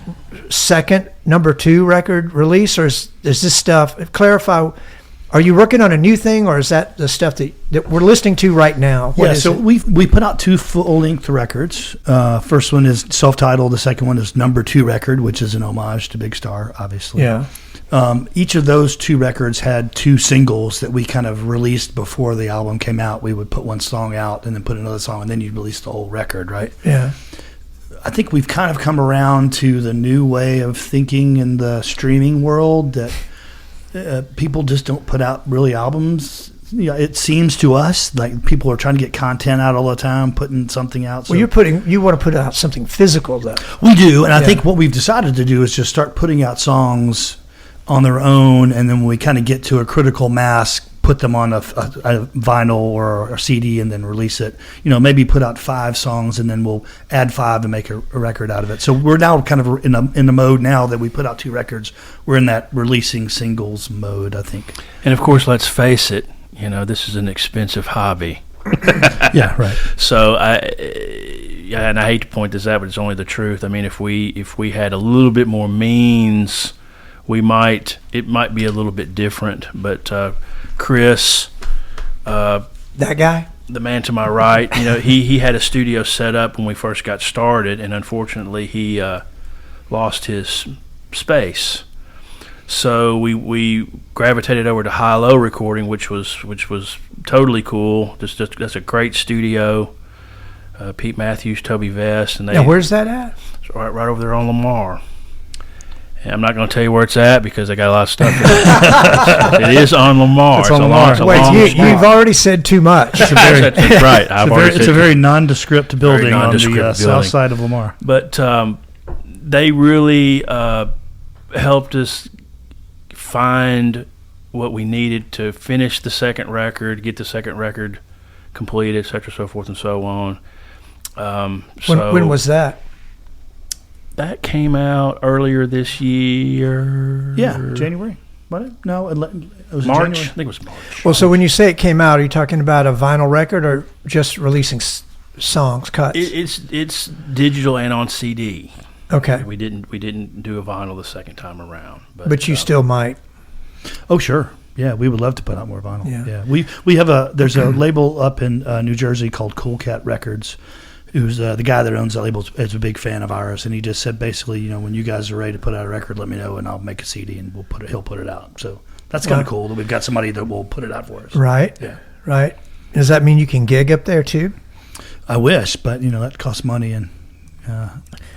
B: second number 2 record release, or is this stuff? Clarify. Are you working on a new thing, or is that the stuff that we're listening to right now? What is
C: so
B: it?
C: we put out 2 full-length records. First one is self-titled. The second one is number 2 record, which is an homage to Big Star, obviously.
B: Yeah.
C: Each of those 2 records had 2 singles that we kind of released before the album came out. We would put one song out and then put another song, and then you'd release the whole record, right?
B: Yeah.
C: I think we've kind of come around to the new way of thinking in the streaming world that people just don't put out really albums. You know, it seems to us like people are trying to get content out all the time, putting something out. So
B: Well, you want to put out something physical, though.
C: we do, and I think what we've decided to do is just start putting out songs on their own, and then when we kind of get to a critical mass, put them on a vinyl or a CD and then release it. Maybe put out 5 songs and then we'll add 5 and make a record out of it. So we're now kind of in the mode now that we put out 2 records. We're in that releasing singles mode, I think.
D: And of course, let's face it, this is an expensive hobby.
C: Yeah, right.
D: So and I hate to point this out, but it's only the truth. I mean, if we had a little bit more means, it might be a little bit different. But Chris,
B: that guy,
D: the man to my right, he had a studio set up when we first got started, and unfortunately he lost his space. So we gravitated over to high-low recording, which was totally cool. That's a great studio. Pete Matthews, Toby Vest, and
B: now where's that at?
D: It's right over there on Lamar. And I'm not going to tell you where it's at because I got a lot of stuff. It is on Lamar.
C: It's on Lamar.
B: Wait, you've already said too much.
D: That's right.
C: It's a very nondescript building on the south side of Lamar.
D: But they really helped us find what we needed to finish the second record, get the second record completed, et cetera, so forth and so on.
B: When was that?
D: That came out earlier this year.
C: Yeah, January. What? No, it was
D: March.
C: January.
D: I think it was March.
B: Well, so when you say it came out, are you talking about a vinyl record or just releasing songs, cuts?
D: It's digital and on CD.
B: Okay.
D: We didn't do a vinyl the second time around.
B: But you still might.
C: Oh, sure. Yeah, we would love to put out more vinyl.
B: Yeah.
C: We have there's a label up in New Jersey called Cool Cat Records, who's the guy that owns that label is a big fan of ours, and he just said basically, when you guys are ready to put out a record, let me know and I'll make a CD and he'll put it out. So that's kind of cool that we've got somebody that will put it out for us.
B: Right.
C: Yeah.
B: Right. Does that mean you can gig up there too?
C: I wish, but that costs money and.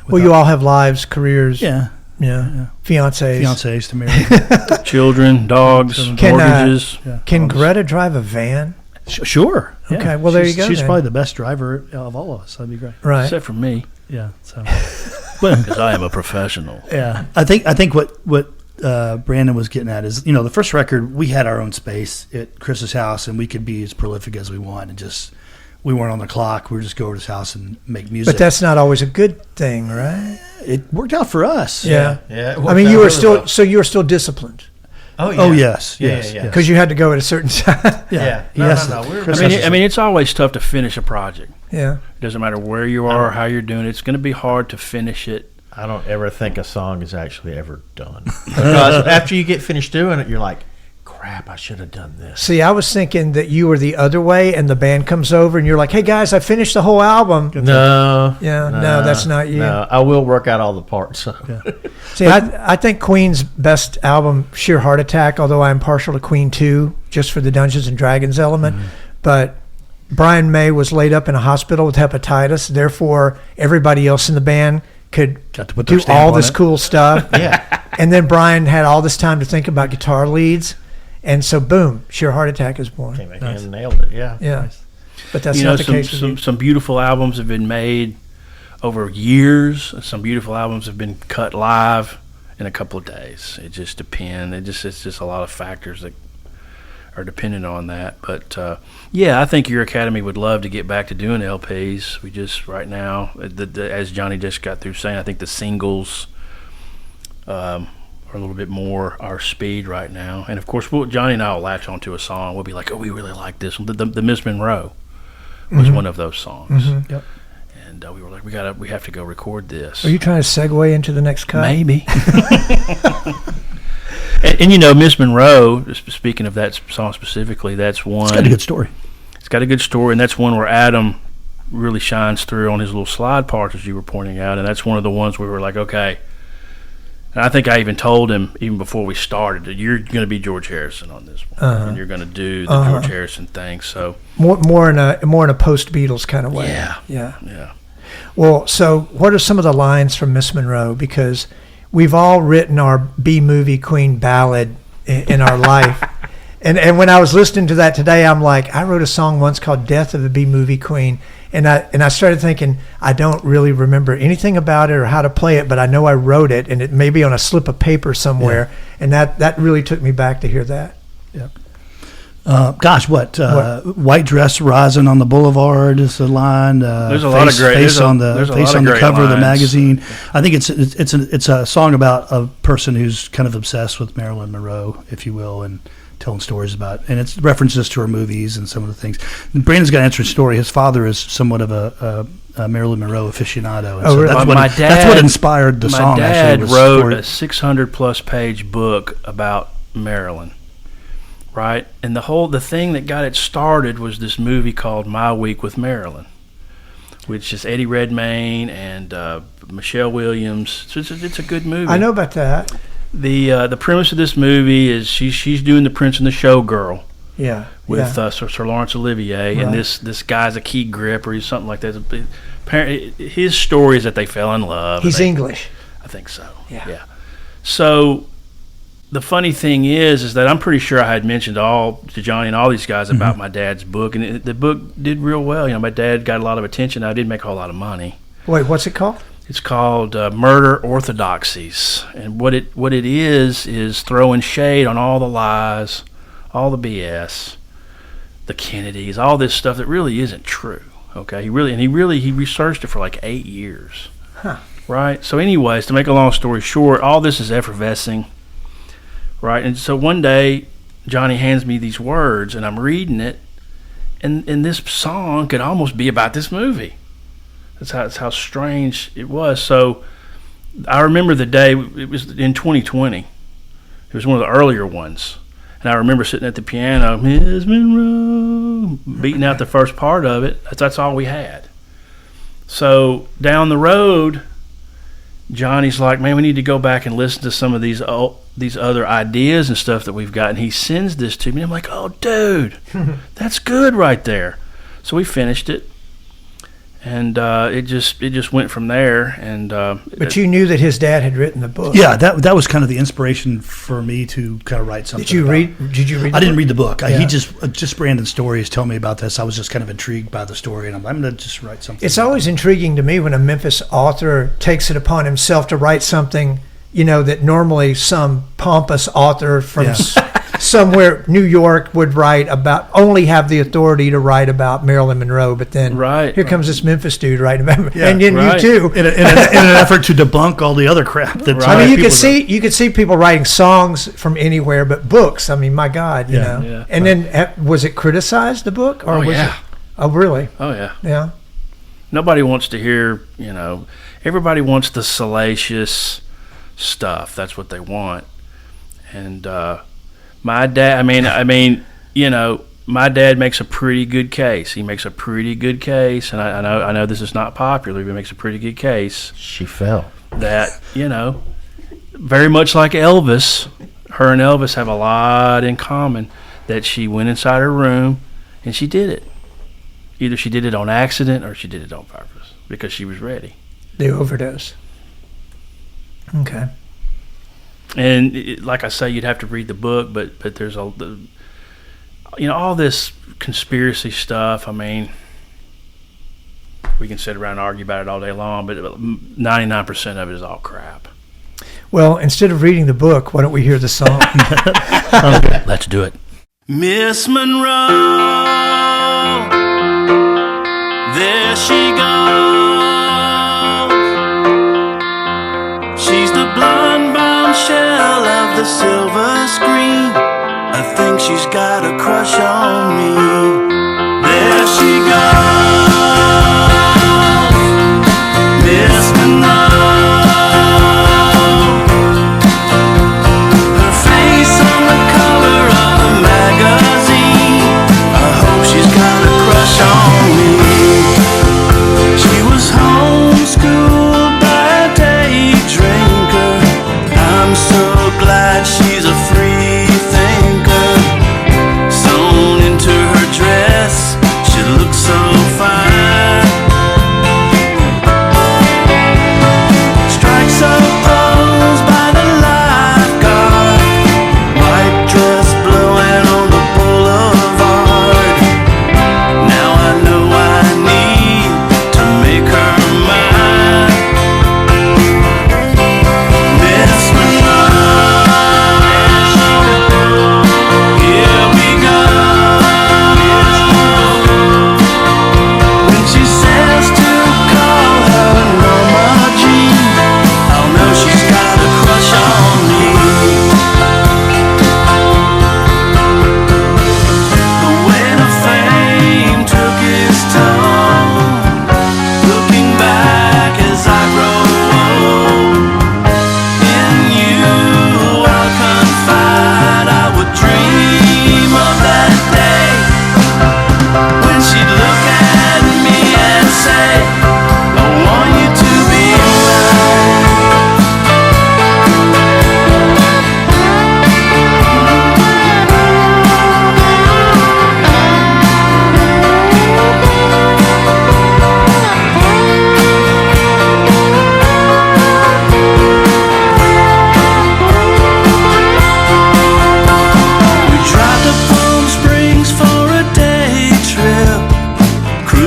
B: Well, you all have lives, careers.
C: Yeah.
B: Fiancés
C: to marry.
D: Children, dogs, mortgages.
B: Can Greta drive a van?
C: Sure. Yeah.
B: Okay, well, there you go.
C: She's
B: then.
C: probably the best driver of all of us. That'd be great.
B: Right.
D: Except for me.
C: Yeah. So.
D: Because I am a professional.
C: Yeah. I think what Brandon was getting at is, the first record, we had our own space at Chris's house, and we could be as prolific as we want, and just we weren't on the clock. We would just go over to his house and make music.
B: But that's not always a good thing, right?
C: It worked out for us.
B: Yeah.
G: I
B: mean, you were still disciplined.
G: Oh, yeah.
C: Oh, yes.
B: Because you had to go at a certain time.
G: Yeah.
C: Yes.
G: No.
D: I mean, it's always tough to finish a project.
B: Yeah.
D: It doesn't matter where you are or how you're doing it. It's going to be hard to finish it.
G: I don't ever think a song is actually ever done. Because after you get finished doing it, you're like, crap, I should have done this.
B: See, I was thinking that you were the other way, and the band comes over, and you're like, hey, guys, I finished the whole album.
G: No,
B: that's not you.
G: No, I will work out all the parts. So.
C: Yeah.
B: See, I think Queen's best album, Sheer Heart Attack, although I'm partial to Queen 2, just for the Dungeons and Dragons element, but Brian May was laid up in a hospital with hepatitis, therefore everybody else in the band could do all this cool stuff.
G: Yeah.
B: And then Brian had all this time to think about guitar leads. And so, boom, Sheer Heart Attack is born.
G: Came back in and nailed it, yeah.
B: Yeah.
G: Nice.
B: But that's not the case with you.
D: Some beautiful albums have been made over years. Some beautiful albums have been cut live in a couple of days. It just depends. It's just a lot of factors that are dependent on that. But, I think your Academy would love to get back to doing LPs. We just, right now, as Johnny just got through saying, I think the singles are a little bit more our speed right now. And, of course, Johnny and I will latch onto a song. We'll be like, oh, we really like this one. The Miss Monroe was one of those songs.
B: Mm-hmm. Yep.
D: And we were like, we have to go record this.
B: Are you trying to segue into the next cut?
D: Maybe. and Miss Monroe, speaking of that song specifically, that's one.
C: It's got a good story.
D: It's got a good story, and that's one where Adam really shines through on his little slide parts, as you were pointing out. And that's one of the ones we were like, okay. And I think I even told him, even before we started, that you're going to be George Harrison on this one, and you're going to do the George Harrison thing. So
B: more in a post Beatles kind of way.
D: Yeah.
B: Well, so what are some of the lines from Miss Monroe? Because we've all written our B-movie queen ballad in our life. And when I was listening to that today, I'm like, I wrote a song once called Death of the B-Movie Queen. And I started thinking, I don't really remember anything about it or how to play it, but I know I wrote it, and it may be on a slip of paper somewhere. Yeah. And that really took me back to hear that.
C: Yeah. White dress rising on the boulevard is the line.
D: There's a lot of great.
C: Face on the cover of the magazine. I think it's a song about a person who's kind of obsessed with Marilyn Monroe, if you will, and telling stories about, and it's references to her movies and some of the things. And Brandon's got an interesting story. His father is somewhat of a Marilyn Monroe aficionado. And that's what inspired the song.
D: My dad wrote a 600+ page book about Marilyn. Right, and the thing that got it started was this movie called My Week with Marilyn, which is Eddie Redmayne and Michelle Williams. So it's a good movie.
B: I know about that.
D: The premise of this movie is she's doing the Prince and the Showgirl.
B: Yeah.
D: With Sir Laurence Olivier, right. And this guy's a key grip or something like that. Apparently, his story is that they fell in love.
B: He's English.
D: I think so. Yeah. So. The funny thing is that I'm pretty sure I had mentioned to Johnny and all these guys about my dad's book, and the book did real well. My dad got a lot of attention. I did make a whole lot of money.
B: Wait, what's it called?
D: It's called Murder Orthodoxies, and what it is throwing shade on all the lies, all the BS, the Kennedys, all this stuff that really isn't true. Okay, he researched it for like 8 years.
B: Huh.
D: Right. So, anyways, to make a long story short, all this is effervescing. Right, and so one day, Johnny hands me these words, and I'm reading it, and this song could almost be about this movie. That's how strange it was. So I remember the day, it was in 2020. It was one of the earlier ones. And I remember sitting at the piano, Miss Monroe, beating out the first part of it. That's all we had. So down the road, Johnny's like, man, we need to go back and listen to some of these other ideas and stuff that we've got. And he sends this to me. I'm like, oh, dude, that's good right there. So we finished it. And it just went from there. And
B: but you knew that his dad had written the book.
C: Yeah, that was kind of the inspiration for me to kind of write something. Did you read?
B: I
C: didn't read the book. He just Brandon's stories tell me about this. I was just kind of intrigued by the story, and I'm going to just write something.
B: It's always intriguing to me when a Memphis author takes it upon himself to write something, that normally some pompous author from somewhere, New York, would write about, only have the authority to write about Marilyn Monroe, but then here comes this Memphis dude writing about and then you too.
C: In an effort to debunk all the other crap. That's
B: I mean, you could see people writing songs from anywhere, but books, I mean, my God, you know. Yeah. And then, was it criticized, the book? Or was it? Oh, really?
D: Oh, yeah.
B: Yeah.
D: Nobody wants to hear, everybody wants the salacious stuff. That's what they want. And, my dad, my dad makes a pretty good case. He makes a pretty good case, and I know this is not popular, but he makes a pretty good case.
G: She fell.
D: That, very much like Elvis, her and Elvis have a lot in common, that she went inside her room and she did it. Either she did it on accident or she did it on purpose because she was ready.
B: The overdose. Okay.
D: And like I say, you'd have to read the book, but there's all this conspiracy stuff. I mean, we can sit around and argue about it all day long, but 99% of it is all crap.
B: Well, instead of reading the book, why don't we hear the song?
D: Okay, let's do it.
F: Miss Monroe, there she goes. She's the blonde bombshell of the silver screen. I think she's got a crush on me. There she goes, Miss Monroe. Her face on the cover of the magazine. I hope she's got a crush on me. She was homeschooled by a day drinker. I'm so glad she's a free thinker. Sewn into her dress, she looks so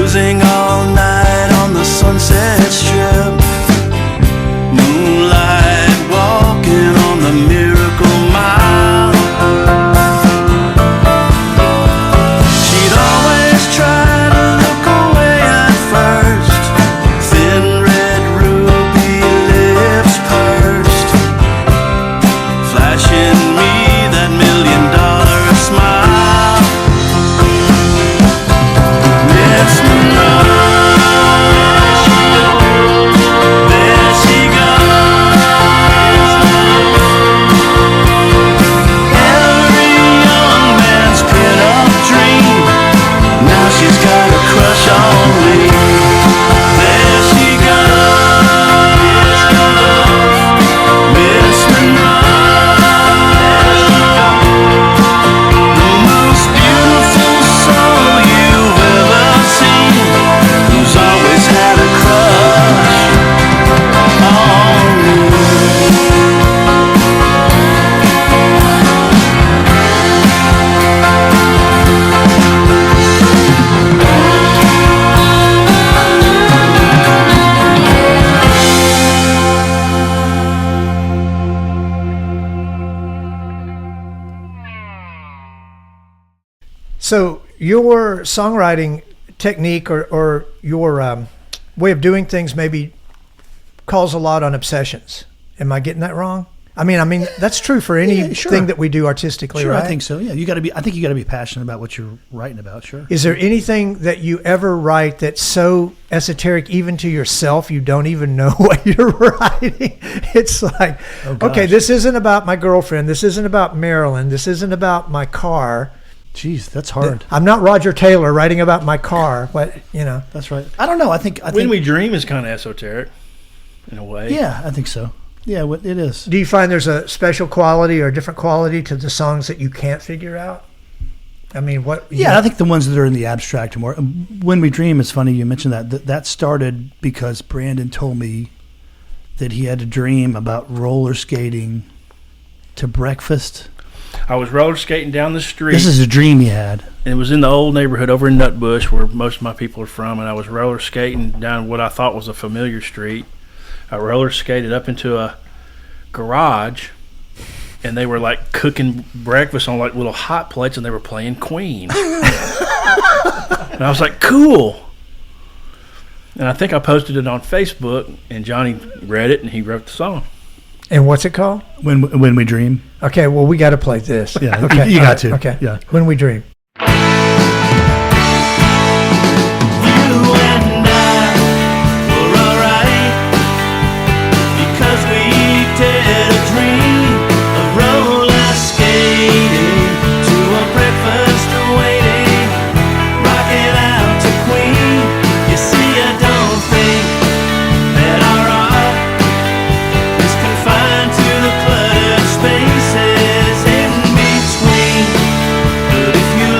F: cruising all night on the Sunset Strip. Moonlight walking on the Miracle Mile. She'd always try to look away at first. Thin red ruby lips pursed, flashing me that $1 million smile. Miss Monroe, there she goes. Every young man's pin-up dream, now she's got a crush on me. There she goes, Miss Monroe, the most beautiful soul you've ever seen, who's always had a crush on me.
B: So your songwriting technique or your way of doing things maybe calls a lot on obsessions. Am I getting that wrong? I mean that's true for anything
C: sure.
B: that we do artistically,
C: Sure,
B: right?
C: I think so. Yeah, you got to be. I think you got to be passionate about what you're writing about. Sure.
B: Is there anything that you ever write that's so esoteric, even to yourself, you don't even know what you're writing? It's like, okay, this isn't about my girlfriend. This isn't about Marilyn. This isn't about my car.
C: Jeez, that's hard.
B: I'm not Roger Taylor writing about my car. What, you know?
C: That's right. I don't know. I think
D: When We Dream is kind of esoteric, in a way.
C: Yeah, I think so. Yeah, it is.
B: Do you find there's a special quality or a different quality to the songs that you can't figure out? I mean, what?
C: Yeah, I think the ones that are in the abstract are more. When We Dream, it's funny you mentioned that. That started because Brandon told me that he had a dream about roller skating to breakfast.
D: I was roller skating down the street.
C: This is a dream he had.
D: And it was in the old neighborhood over in Nutbush, where most of my people are from, and I was roller skating down what I thought was a familiar street. I roller skated up into a garage, and they were like cooking breakfast on like little hot plates, and they were playing Queen. And I was like, cool. And I think I posted it on Facebook, and Johnny read it, and he wrote the song.
B: And what's it called?
C: When We Dream.
B: Okay, well, we got to play this.
C: Yeah,
B: okay,
C: you got to.
B: Okay,
C: Yeah.
B: When We Dream.
F: You and I were alright, because we did a dream of roller skating to a breakfast waiting, rocking out to Queen. You see, I don't think that our art is confined to the cluttered spaces in between. But if you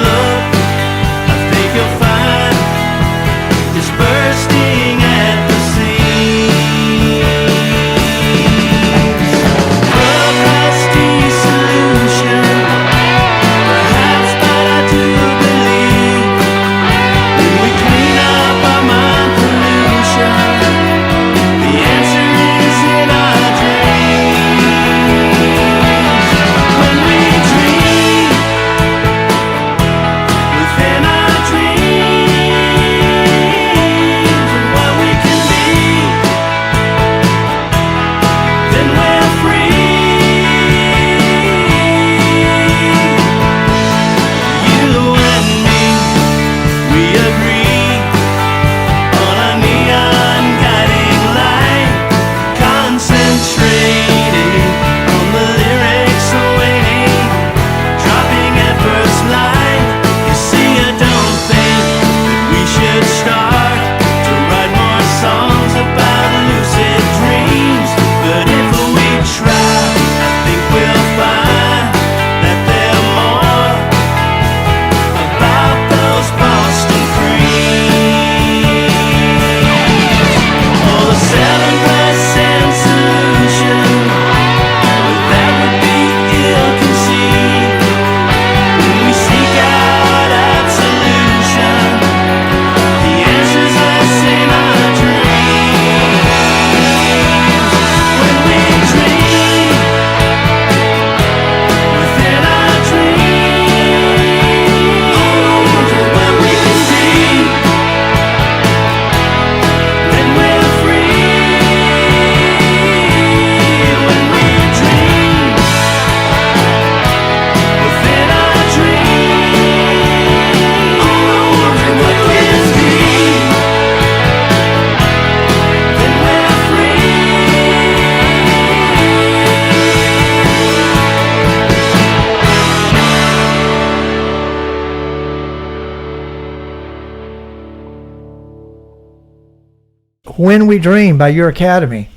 B: When We Dream by Your Academy.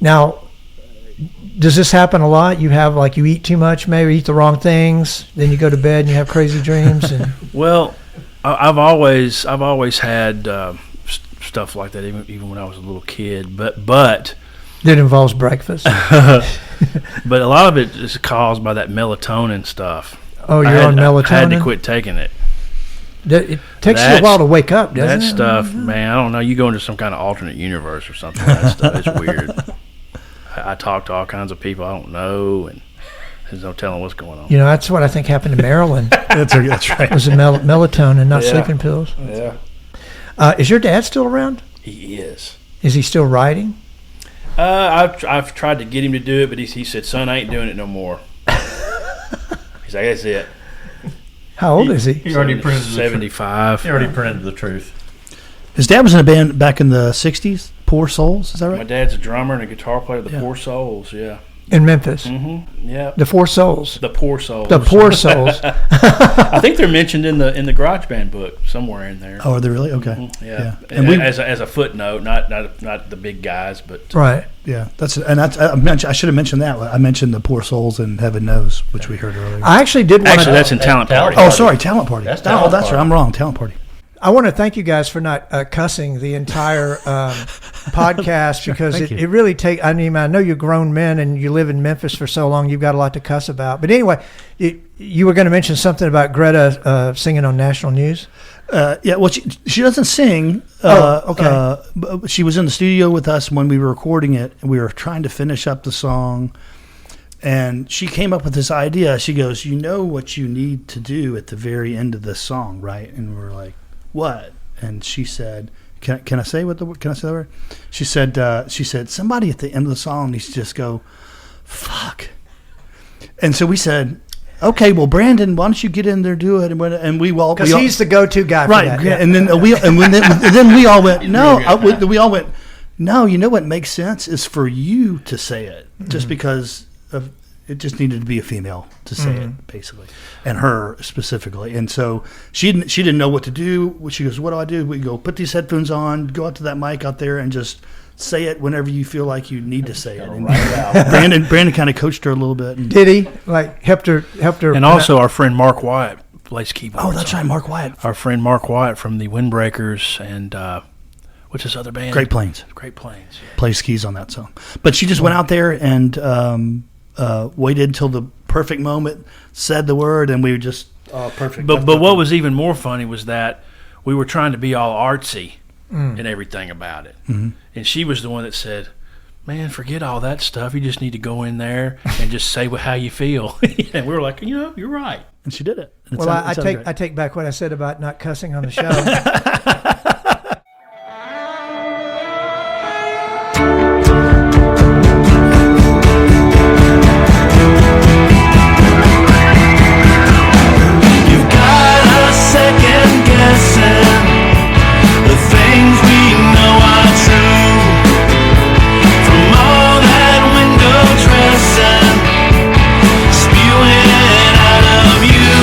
B: Now, does this happen a lot? You have like you eat too much, maybe eat the wrong things, then you go to bed and you have crazy dreams. And
D: Well, I've always had stuff like that, even when I was a little kid. But
B: that involves breakfast.
D: but a lot of it is caused by that melatonin stuff.
B: Oh, you're on melatonin.
D: I had to quit taking it.
B: It takes you a while to wake up, doesn't
D: that
B: it?
D: stuff, man, I don't know. You go into some kind of alternate universe or something. That stuff is weird. I talk to all kinds of people I don't know, and there's no telling what's going on.
B: You know, that's what I think happened to Marilyn.
C: That's right.
B: It was a melatonin, not sleeping pills.
D: Yeah.
B: Is your dad still around?
D: He is.
B: Is he still writing?
D: I've tried to get him to do it, but he said, "Son, I ain't doing it no more." He's like, "That's it."
B: How old is he?
G: He already printed
D: 75.
G: He already printed the truth.
C: His dad was in a band back in the 60s, Poor Souls, is that
D: My
C: right?
D: dad's a drummer and a guitar player. The
C: Yeah.
D: Poor Souls, yeah.
B: In Memphis.
D: Mm-hmm. Yeah.
B: The Four Souls.
D: The Poor Souls.
B: The Poor Souls.
D: I think they're mentioned in the Garage Band book somewhere in there.
C: Oh, are they really? Okay.
D: Mhm, yeah.
C: Yeah.
D: And
C: And we-
D: as a footnote, not the big guys, but
B: Right.
C: Yeah, I should have mentioned that. I mentioned the Poor Souls and Heaven Knows, which we heard earlier.
B: I actually did want
D: actually
B: to.
D: that's in Talent Party.
C: Oh, sorry, Talent Party.
G: That's
C: Oh,
G: Talent
C: that's
G: Party.
C: right. I'm wrong. Talent Party.
B: I want to thank you guys for not cussing the entire podcast because
C: Thank you.
B: it really I mean, I know you're grown men and you live in Memphis for so long. You've got a lot to cuss about. But anyway, you were going to mention something about Greta singing on national news.
C: Yeah, well, she doesn't sing.
B: Okay.
C: But she was in the studio with us when we were recording it, and we were trying to finish up the song. And she came up with this idea. She goes, "You know what you need to do at the very end of this song, right?" And we're like, "What?" And she said, "Can I say can I say the word?" She said, "Somebody at the end of the song needs to just go, fuck." And so we said, "Okay, well, Brandon, why don't you get in there, do it?" And we all
B: Because he's the go-to guy for
C: right.
B: that.
C: Yeah. And then then we all went, "No." We all went, "No." You know what makes sense is for you to say it, just because of it just needed to be a female to say it, basically, and her specifically. And so she didn't know what to do. She goes, "What do I do?" We go, "Put these headphones on, go out to that mic out there, and just say it whenever you feel like you need to say it." And Brandon kind of coached her a little bit. And,
B: Did he? Like helped her?
D: And also our friend Mark Wyatt plays keyboards.
C: oh, that's right, Mark Wyatt,
D: Our friend Mark Wyatt from the Windbreakers and what's his other band?
C: Great Plains,
D: Great Plains. Yeah.
C: plays keys on that song. But she just went out there and waited until the perfect moment, said the word, and we were just perfect.
D: But what was even more funny was that we were trying to be all artsy and everything about it.
C: Mm-hmm.
D: And she was the one that said, "Man, forget all that stuff. You just need to go in there and just say how you feel." And we were like, "You're right."
C: And she did it. And it
B: Well,
C: sounded- it sounded great.
B: I take back what I said about not cussing on the show.
F: You've got us second guessing the things we know are true. From all that window dressing, spewing out of you,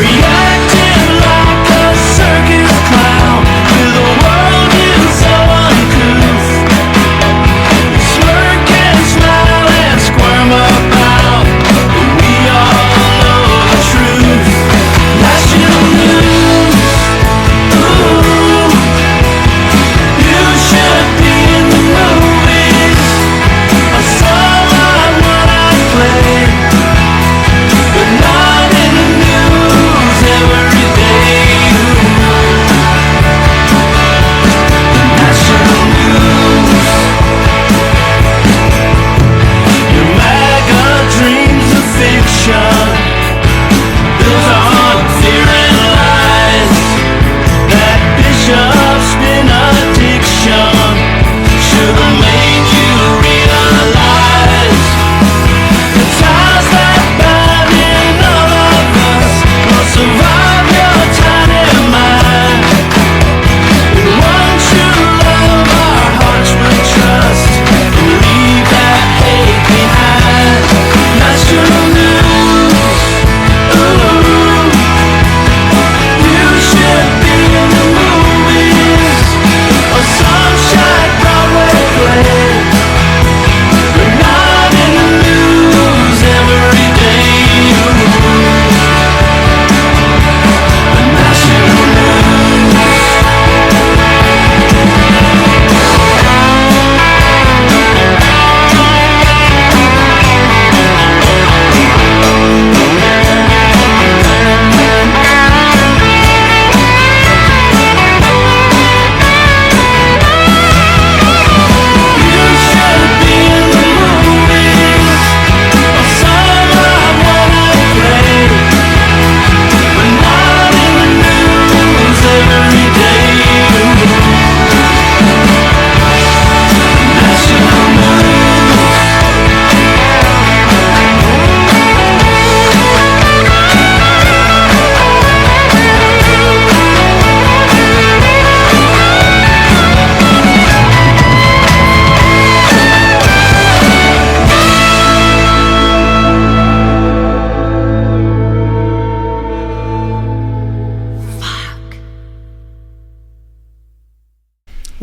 F: reacting like a circus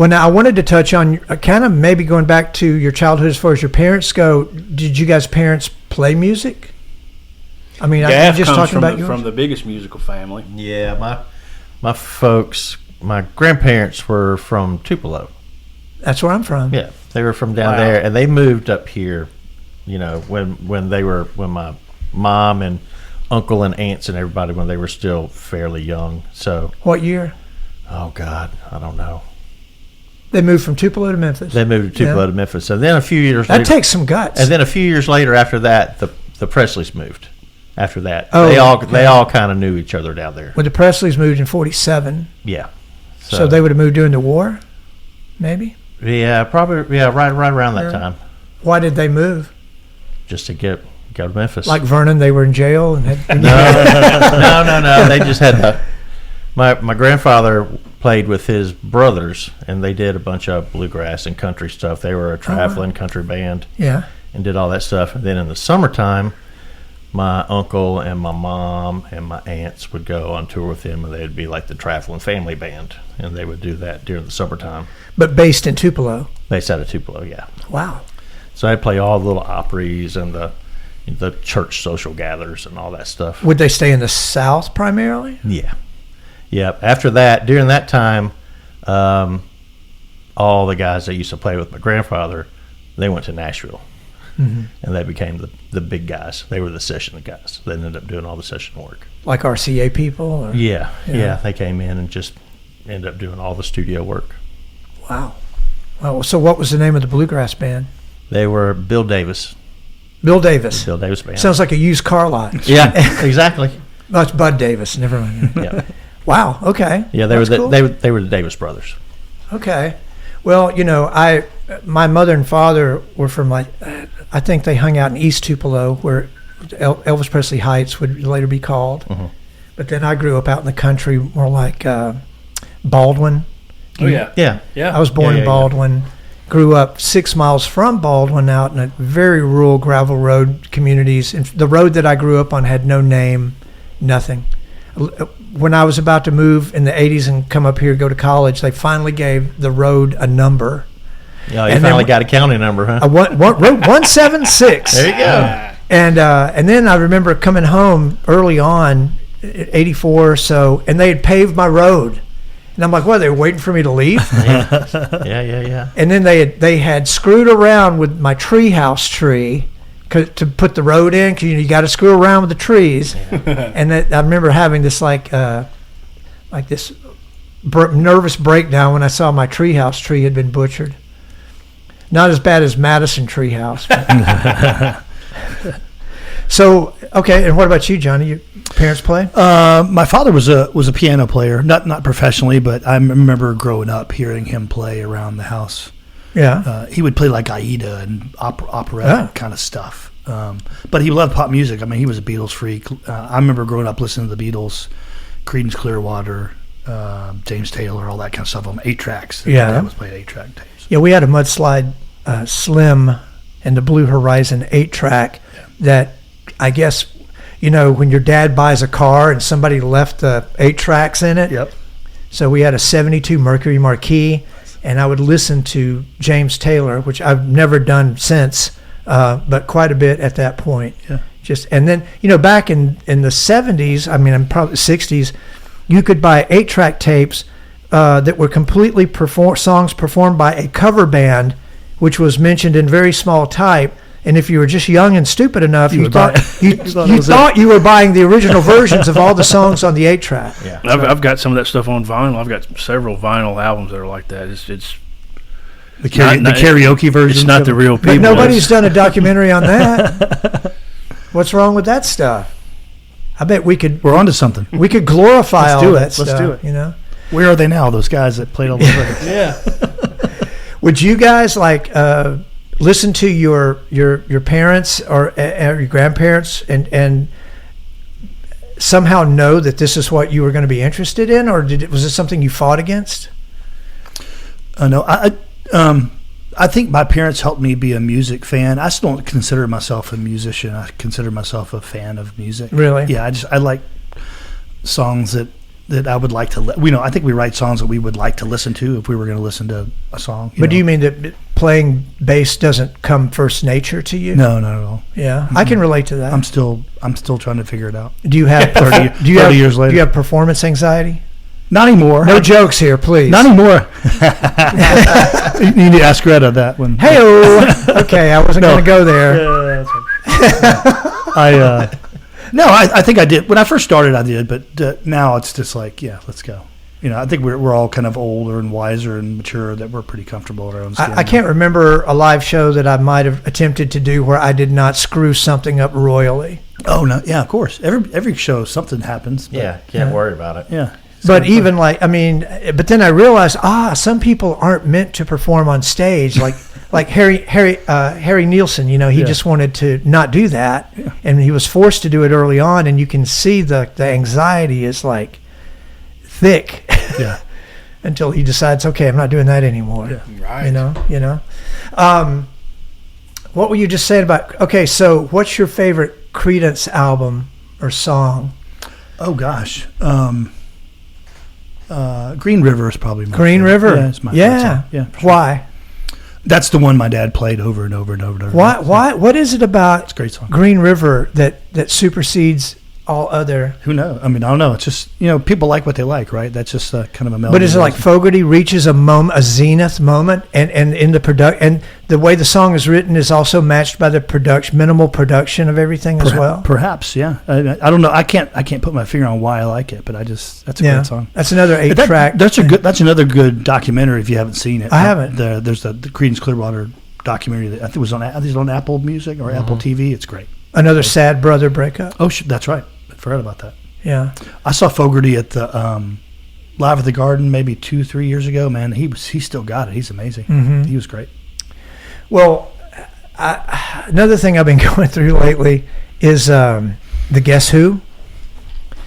B: Well, now I wanted to touch on kind of maybe going back to your childhood as far as your parents go. Did you guys' parents play music? I mean, I'm just talking about yours.
D: From the biggest musical family.
G: Yeah, my folks, my grandparents were from Tupelo.
B: That's where I'm from.
G: Yeah, they were from down there, and they moved up here. You know, when my mom and uncle and aunts and everybody, when they were still fairly young. So
B: what year?
G: Oh God, I don't know.
B: They moved from Tupelo to Memphis.
G: They moved to Tupelo to Memphis, and then a few years.
B: That takes some guts.
G: And then a few years later, after that, the Presleys moved. After that,
B: oh,
G: they all kind of knew each other down there.
B: Well, the Presleys moved in '47.
G: Yeah.
B: So they would have moved during the war, maybe.
G: Yeah, probably. Yeah, right around that time.
B: Why did they move?
G: Just to go to Memphis.
B: Like Vernon, they were in jail and had.
G: No. They just had. My grandfather played with his brothers, and they did a bunch of bluegrass and country stuff. They were a traveling country band.
B: Yeah.
G: And did all that stuff. And then in the summertime, my uncle and my mom and my aunts would go on tour with him, and they'd be like the traveling family band, and they would do that during the summertime.
B: But based in Tupelo.
G: Based out of Tupelo, yeah.
B: Wow.
G: So I'd play all the little Opries and the church social gathers and all that stuff.
B: Would they stay in the South primarily?
G: Yeah. Yep. After that, during that time, all the guys that used to play with my grandfather, they went to Nashville. Mm-hmm. And they became the big guys. They were the session guys. They ended up doing all the session work.
B: Like RCA people? Or?
G: Yeah. They came in and just ended up doing all the studio work.
B: Wow. So what was the name of the bluegrass band?
G: They were Bill Davis.
B: Bill Davis.
G: Bill Davis band.
B: Sounds like a used car lot.
G: Yeah, exactly.
B: That's Bud Davis. Never mind.
G: Yeah.
B: Wow. Okay.
G: Yeah, they were the Davis brothers.
B: Okay. Well, my mother and father were from I think they hung out in East Tupelo, where Elvis Presley Heights would later be called. Mm-hmm. But then I grew up out in the country, more like Baldwin.
D: Oh yeah.
B: I was born in Baldwin. Yeah. Grew up 6 miles from Baldwin, out in a very rural gravel road communities. And the road that I grew up on had no name, nothing. When I was about to move in the 80s and come up here to go to college, they finally gave the road a number.
G: Yeah, you finally got a county number, huh?
B: Road 176.
G: There you go.
B: And then I remember coming home early on, 84 or so, and they had paved my road. And I'm like, what, they were waiting for me to leave?
G: Yeah.
B: And then they had screwed around with my treehouse tree to put the road in, because you got to screw around with the trees. Yeah. And I remember having this like this nervous breakdown when I saw my treehouse tree had been butchered. Not as bad as Madison treehouse. So, okay, and what about you, Johnny? Your parents play?
C: My father was a piano player, not professionally, but I remember growing up hearing him play around the house.
B: Yeah.
C: He would play like Aida and opera kind of stuff. But he loved pop music. I mean, he was a Beatles freak. I remember growing up listening to the Beatles, Creedence Clearwater, James Taylor, all that kind of stuff on 8 tracks.
B: Yeah.
C: I was playing 8-track tapes.
B: Yeah, we had a Mudslide Slim and the Blue Horizon 8-track that I guess, when your dad buys a car and somebody left the 8 tracks in it.
C: Yep.
B: So we had a 72 Mercury Marquis, and I would listen to James Taylor, which I've never done since, but quite a bit at that point.
C: Yeah.
B: And then, back in the 70s, I'm probably 60s, you could buy 8-track tapes that were completely songs performed by a cover band, which was mentioned in very small type. And if you were just young and stupid enough, you thought you were buying the original versions of all the songs on the 8-track.
G: Yeah,
D: I've got some of that stuff on vinyl. I've got several vinyl albums that are like that. It's
C: the karaoke version.
D: It's not the real people.
B: But nobody's done a documentary on that. What's wrong with that stuff? I bet we could.
C: We're onto something.
B: We could glorify all that stuff.
C: Let's do it. Where are they now? Those guys that played all those records.
D: Yeah.
B: Would you guys listen to your parents or your grandparents and somehow know that this is what you were going to be interested in, or was it something you fought against?
C: No, I think my parents helped me be a music fan. I still don't consider myself a musician. I consider myself a fan of music.
B: Really?
C: Yeah, I like songs that that I would like to. I think we write songs that we would like to listen to if we were going to listen to a song.
B: But do you mean that playing bass doesn't come first nature to you?
C: No, not at all.
B: Yeah, I can relate to that.
C: I'm still trying to figure it out.
B: Do you have
C: 30 years later?
B: Do you have performance anxiety?
C: Not anymore.
B: No jokes here, please.
C: Not anymore. You need to ask Greta that one.
B: Hey-o. Okay, I wasn't going to go there.
C: I think I did. When I first started, I did, but now it's just like, yeah, let's go. I think we're all kind of older and wiser and mature that we're pretty comfortable in our own skin.
B: I can't remember a live show that I might have attempted to do where I did not screw something up royally.
C: Oh, no. Yeah, of course. Every show, something happens. But,
G: can't worry about it.
C: Yeah.
B: But even but then I realized, some people aren't meant to perform on stage. Like Harry Nielsen, he just wanted to not do that, and he was forced to do it early on, and you can see the anxiety is like thick, until he decides, okay, I'm not doing that anymore.
C: Yeah.
D: Right.
B: What were you just saying about? Okay, so what's your favorite Creedence album or song?
C: Oh gosh. Green River is probably my
B: Green
C: favorite.
B: River.
C: Yeah, it's my favorite song. Yeah. For sure.
B: Why?
C: That's the one my dad played over and over and over and over.
B: Why? What is it about
C: It's a great song.
B: Green River that supersedes all other?
C: Who knows? I mean, I don't know. It's just, people like what they like, right? That's just kind of a melody.
B: But is it like Fogerty reaches a zenith moment, and in the and the way the song is written is also matched by the minimal production of everything as well?
C: Perhaps, yeah. I don't know. I can't put my finger on why I like it, but that's a great song.
B: That's another 8-track.
C: That's another good documentary if you haven't seen it.
B: I haven't.
C: There's the Creedence Clearwater documentary that I think was on Apple Music or Apple TV. It's great.
B: Another sad brother breakup.
C: Oh, that's right. I forgot about that.
B: Yeah.
C: I saw Fogerty at the Live at the Garden maybe 2-3 years ago. Man, he still got it. He's amazing.
B: Mm-hmm.
C: He was great.
B: Well, another thing I've been going through lately is the Guess Who.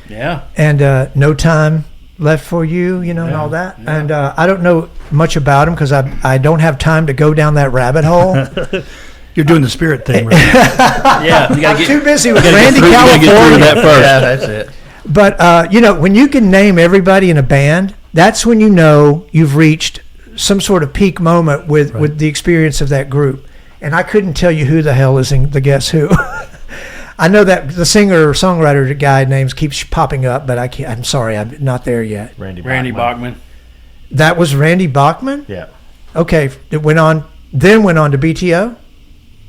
D: Yeah. And
B: No Time Left for You, and all that. Yeah. And I don't know much about them because I don't have time to go down that rabbit hole.
C: You're doing the Spirit thing, right?
D: Yeah.
B: I'm too busy with Randy California.
G: That first. Yeah, that's it.
B: But, when you can name everybody in a band, that's when you know you've reached some sort of peak moment with the experience of that group. And I couldn't tell you who the hell is in the Guess Who. I know that the singer or songwriter guy names keeps popping up, but I'm sorry, I'm not there yet.
D: Randy Bachman.
B: That was Randy Bachman?
G: Yeah.
B: Okay, it went on to BTO?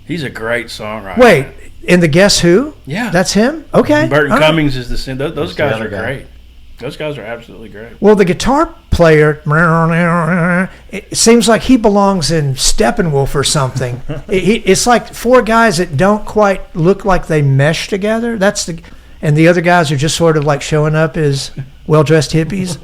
D: He's a great songwriter.
B: Wait, in the Guess Who?
D: Yeah.
B: That's him? Okay.
D: Burton Cummings is the singer. Those guys are
G: guy.
D: great. Those guys are absolutely great.
B: Well, the guitar player, it seems like he belongs in Steppenwolf or something. It's like four guys that don't quite look like they mesh together. And the other guys are just sort of like showing up as well-dressed hippies.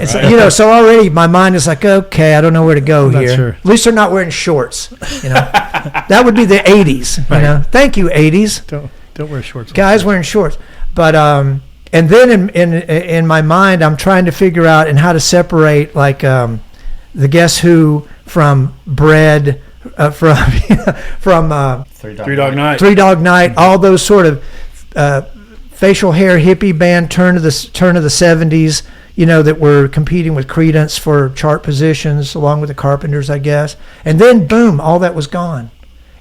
B: It's so already my mind is like, okay, I don't know where to go here.
C: Sure.
B: At least they're not wearing shorts. That would be the 80s.
C: Right.
B: Thank you, 80s.
C: Don't wear shorts.
B: Guys wearing shorts, but and then in my mind, I'm trying to figure out and how to separate like the Guess Who from Bread, from
D: Three Dog Night.
B: Three Dog Night, all those sort of facial hair hippie band turn of the 70s, that were competing with Creedence for chart positions along with the Carpenters, I guess. And then boom, all that was gone.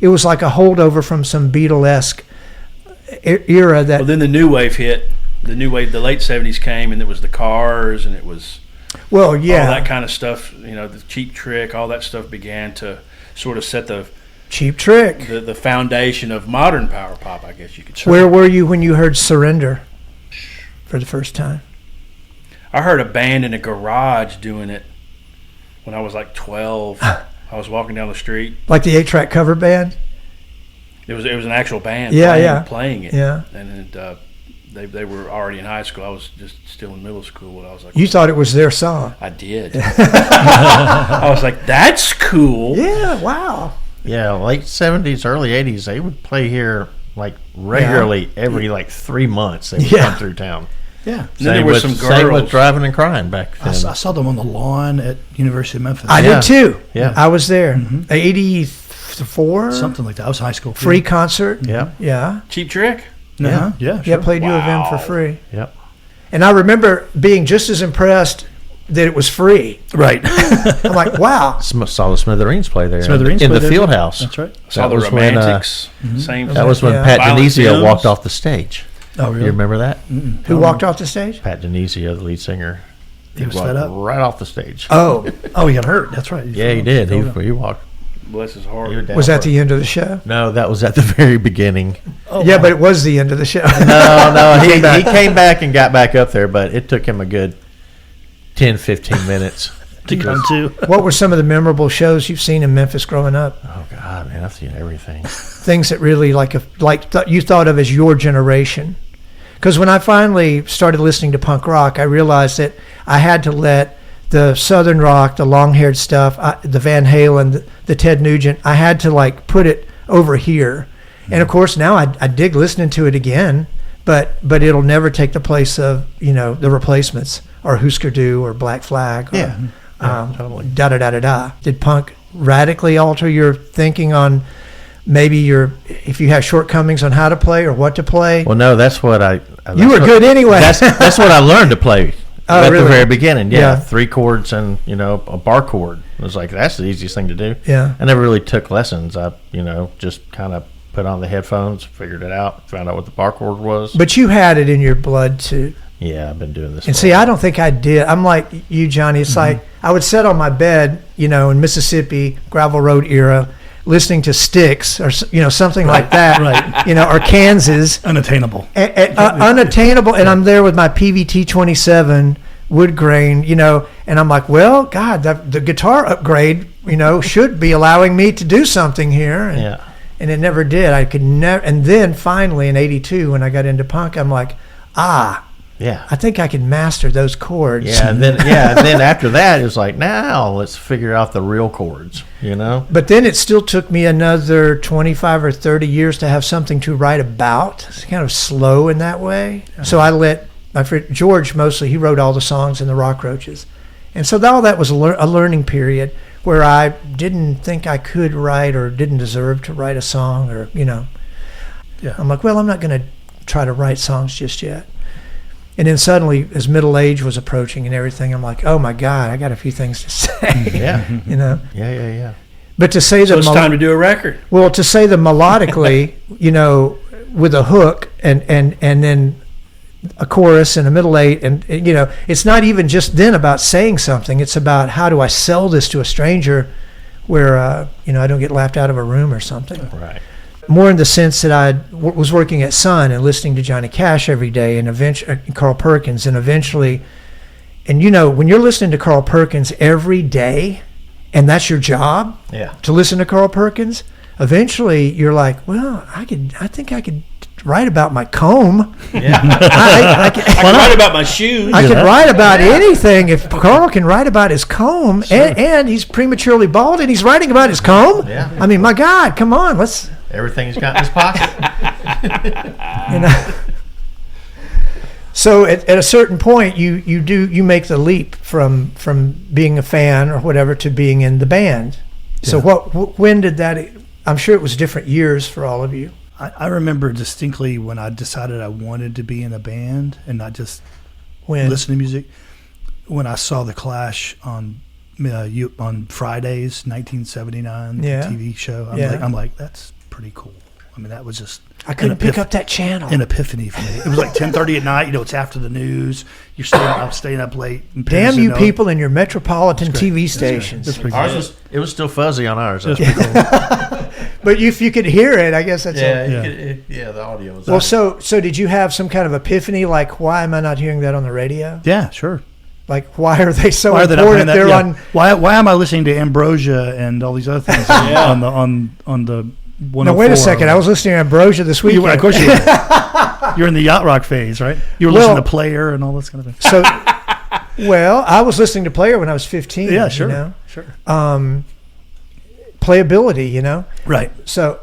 B: It was like a holdover from some Beatlesque era that.
D: Well, then the new wave hit. The new wave, the late 70s came, and it was the Cars, and it was
B: all
D: that kind of stuff. The Cheap Trick, all that stuff began to sort of set the
B: Cheap Trick,
D: the foundation of modern power pop, I guess you could say.
B: Where were you when you heard Surrender for the first time?
D: I heard a band in a garage doing it when I was like 12. I was walking down the street.
B: Like the 8-track cover band?
D: It was an actual band playing it.
B: Yeah.
D: And they were already in high school. I was just still in middle school. I was like,
B: you thought it was their song?
D: I did. I was like, that's cool.
B: Yeah, wow.
G: Yeah, late 70s, early 80s, they would play here like regularly every like 3 months. They would come through town.
C: Yeah.
D: And then there were some girls.
G: Same with Driving and Crying back then.
C: I saw them on the lawn at University of Memphis.
B: I did too.
G: Yeah.
B: I was there. 84?
C: Something like that. I was high school.
B: Free concert.
G: Yeah.
B: Yeah.
D: Cheap Trick?
C: Yeah. Yeah. Sure.
B: Yeah, played U of M for free.
G: Yep.
B: And I remember being just as impressed that it was free.
C: Right.
B: I'm like, wow.
G: Saw the Smithereens play there
C: Smithereens
G: in
C: play
G: the
C: there,
G: field
C: too.
G: house.
C: That's right.
D: Saw the
G: was when,
D: Romantics. Same.
G: That was when
B: Yeah.
G: Pat
D: Violent
G: Denizio
D: Femmes.
G: walked off the stage.
C: Oh, really?
G: You remember that?
B: Who walked off the stage?
G: Pat Denizio, the lead singer.
C: He was
G: walked
C: fed up.
G: right off the stage.
B: Oh,
C: He got hurt. That's right.
G: Yeah, he did. He walked.
D: Bless his
G: he
D: heart.
G: down
B: was that
G: for-
B: the end of the show?
G: No, that was at the very beginning.
B: Yeah, but it was the end of the show.
G: No, he came back and got back up there, but it took him a good 10, 15 minutes.
C: To come to.
B: What were some of the memorable shows you've seen in Memphis growing up?
G: Oh, God, man, I've seen everything.
B: Things that really you thought of as your generation. Because when I finally started listening to punk rock, I realized that I had to let the Southern rock, the long-haired stuff, the Van Halen, the Ted Nugent, I had to put it over here. And of course now I dig listening to it again, but it'll never take the place of the Replacements or Husker Du or Black Flag.
G: Yeah. Totally.
B: Da da da da da. Did punk radically alter your thinking on maybe if you have shortcomings on how to play or what to play?
G: Well, no, that's what
B: You were good anyway.
G: That's what I learned to play at
B: really?
G: the very beginning. Yeah,
B: Yeah.
G: 3 chords and a bar chord. It was like that's the easiest thing to do.
B: Yeah.
G: I never really took lessons. I just kind of put on the headphones, figured it out, found out what the bar chord was.
B: But you had it in your blood too.
G: Yeah, I've been doing this.
B: And
G: for
B: see,
G: a while.
B: I don't think I did. I'm like you, Johnny. It's like I would sit on my bed, in Mississippi, gravel road era, listening to Styx or something like that,
C: Right.
B: Or Kansas,
C: Unattainable.
B: unattainable. And I'm there with my PVT 27 wood grain, and I'm like, well, God, the guitar upgrade, should be allowing me to do something here. And,
G: Yeah.
B: and it never did. I could never. And then finally in '82, when I got into punk, I'm like,
G: Yeah.
B: I think I can master those chords.
G: Yeah, and then after that, it was like, now let's figure out the real chords,
B: But then it still took me another 25 or 30 years to have something to write about. It's kind of slow in that way. So I let my friend George, mostly, he wrote all the songs in the Rockroaches. And so all that was a learning period where I didn't think I could write or didn't deserve to write a song or,
C: Yeah.
B: I'm like, well, I'm not going to try to write songs just yet. And then suddenly, as middle age was approaching and everything, I'm like, oh my God, I got a few things to say.
G: Yeah. Yeah.
B: But to say
D: So
B: that
D: it's time to do a record.
B: well, to say them melodically, with a hook and then a chorus and a middle eight, and it's not even just then about saying something. It's about how do I sell this to a stranger, where I don't get laughed out of a room or something.
G: Right.
B: More in the sense that I was working at Sun and listening to Johnny Cash every day, and eventually Carl Perkins, and eventually, and when you're listening to Carl Perkins every day, and that's your job,
G: Yeah.
B: to listen to Carl Perkins, eventually you're like, well, I think I could write about my comb.
G: Yeah.
B: I
D: I can write about my shoes.
B: could write about anything if Carl can write about his comb, and he's prematurely bald, and he's writing about his comb.
G: Yeah.
B: I mean, my God, come on, let's.
G: Everything he's got in his pocket.
B: So at a certain point, you make the leap from being a fan or whatever to being in the band. So when did that? I'm sure it was different years for all of you.
C: I remember distinctly when I decided I wanted to be in a band and not just
B: When
C: listen to music. When I saw the Clash on Fridays, 1979,
B: Yeah.
C: the TV show,
B: Yeah.
C: I'm like, that's pretty cool. I mean, that was just
B: I couldn't pick up that channel.
C: an epiphany for me. It was like 10:30 at night. It's after the news. I'm staying up late. and
B: Damn
C: parents
B: you
C: didn't know it.
B: people and your metropolitan
C: That's great.
B: TV
C: That's great.
B: stations.
C: That's pretty
G: Ours
C: cool.
G: it was still fuzzy on ours.
C: That's pretty cool.
B: But if you could hear it, I guess that's all.
G: The audio was.
B: Well, so did you have some kind of epiphany, like, why am I not hearing that on the radio?
C: Yeah, sure.
B: Like, why are they so
C: Why are they not playing
B: important?
C: that?
B: They're
C: Yeah.
B: on.
C: Why am I listening to Ambrosia and all these other things on the 104?
B: No, wait a second. I was listening to Ambrosia this weekend.
C: Of course you were. You're in the yacht rock phase, right? You were
B: Well-
C: listening to Player and all this kind of thing.
B: So, well, I was listening to Player when I was 15.
C: Yeah, sure.
B: You know?
C: Sure.
B: Playability,
C: Right.
B: So,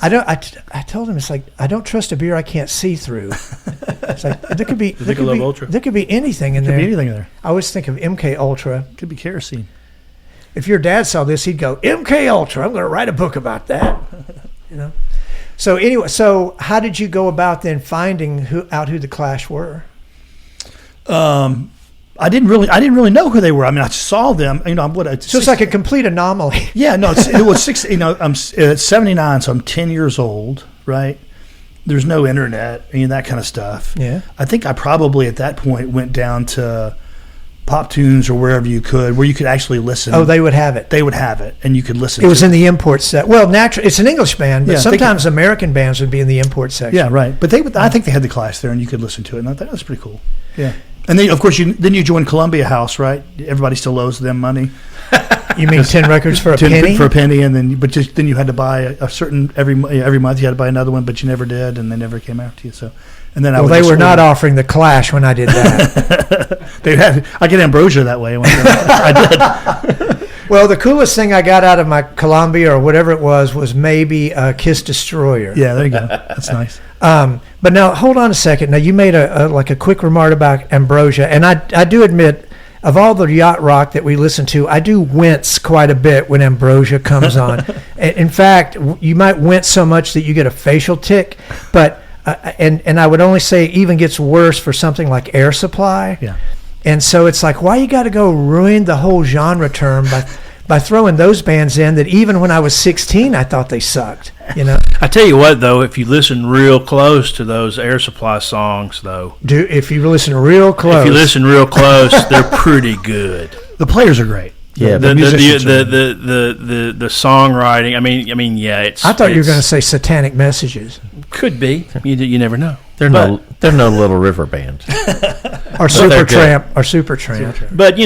B: I told him, it's like, I don't trust a beer I can't see through. It's like there could be
D: Michelob Ultra.
B: there could be anything in
C: Could
B: there.
C: be anything there.
B: I always think of MK Ultra.
C: Could be kerosene.
B: If your dad saw this, he'd go, MK Ultra, I'm going to write a book about that. So anyway, so how did you go about then finding out who the Clash were?
C: I didn't really know who they were. I mean, I saw them. You know,
B: So it's like a complete anomaly.
C: Yeah, no, it was 6. You know, I'm 79, so I'm 10 years old, right? There's no internet, that kind of stuff.
B: Yeah.
C: I think I probably at that point went down to Pop Tunes or wherever you could, where you could actually listen.
B: Oh, they would have it.
C: They would have it, and you could listen.
B: It was in the import set. Well, naturally, it's an English band, but
C: Yeah,
B: sometimes American bands would be in the import section.
C: Yeah, right. But I think they had the class there, and you could listen to it, and I thought that was pretty cool. Yeah. And then, of course, you joined Columbia House, right? Everybody still owes them money.
B: You mean 10 records for a penny?
C: For a penny, and then you had to buy a certain every month. You had to buy another one, but you never did, and they never came after you. So, and then
B: they were not offering the Clash when I did that.
C: I get Ambrosia that way. I did.
B: Well, the coolest thing I got out of my Columbia or whatever it was maybe a Kiss Destroyer.
C: Yeah, there you go. That's nice.
B: But now, hold on a second. Now, you made a quick remark about Ambrosia, and I do admit, of all the yacht rock that we listen to, I do wince quite a bit when Ambrosia comes on. In fact, you might wince so much that you get a facial tic, but and I would only say it even gets worse for something like Air Supply.
C: Yeah.
B: And so it's like, why you got to go ruin the whole genre term by throwing those bands in that even when I was 16, I thought they sucked,
D: I tell you what, though, if you listen real close to those Air Supply songs, though.
B: If you listen real close.
D: If you listen real close, they're pretty good.
C: The players are great.
G: Yeah,
D: the songwriting. I mean, yeah.
B: I thought you were going to say Satanic Messages.
D: Could be. You never know.
G: They're no Little River band.
B: Or Supertramp.
D: But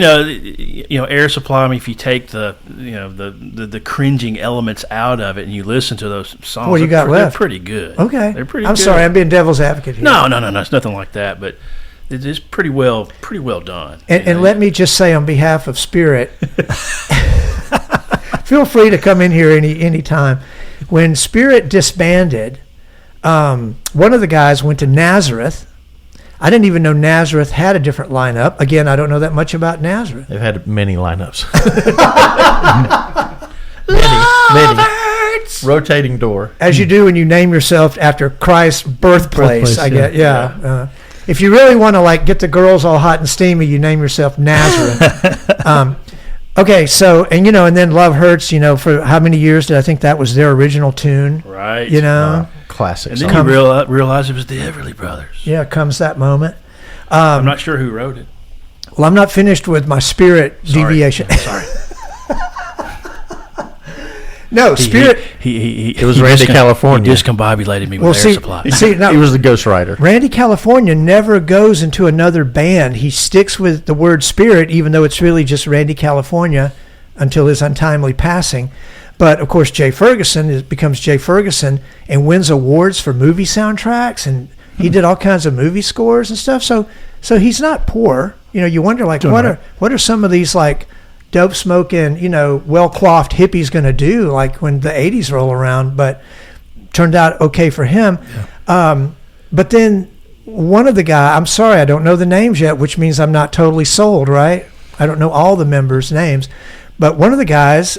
D: Air Supply. I mean, if you take the cringing elements out of it and you listen to those songs,
B: what you got left?
D: They're pretty good.
B: Okay,
D: they're pretty.
B: I'm
D: good.
B: sorry, I'm being devil's advocate here.
D: No, it's nothing like that. But it's pretty well done.
B: And let me just say on behalf of Spirit, feel free to come in here any time. When Spirit disbanded, one of the guys went to Nazareth. I didn't even know Nazareth had a different lineup. Again, I don't know that much about Nazareth.
G: They've had many lineups. many. Rotating door.
B: As you do when you name yourself after Christ's birthplace, I guess. Yeah. If you really want to get the girls all hot and steamy, you name yourself Nazareth. Okay, so and then Love Hurts. For how many years did I think that was their original tune?
D: Right.
G: Classic.
D: And then you realize it was the Everly Brothers.
B: Yeah, comes that moment.
D: I'm not sure who wrote it.
B: Well, I'm not finished with my Spirit deviation.
D: Sorry.
B: No, Spirit.
G: It was Randy California.
D: He discombobulated me with Air Supply.
B: No,
G: he was the ghostwriter.
B: Randy California never goes into another band. He sticks with the word Spirit, even though it's really just Randy California until his untimely passing. But, of course, Jay Ferguson becomes Jay Ferguson and wins awards for movie soundtracks, and he did all kinds of movie scores and stuff. So he's not poor. You wonder, what are some of these, dope smoking, well-coiffed hippies going to do, when the 80s roll around? But turned out okay for him. Yeah. But then one of the guys, I'm sorry, I don't know the names yet, which means I'm not totally sold, right? I don't know all the members' names. But one of the guys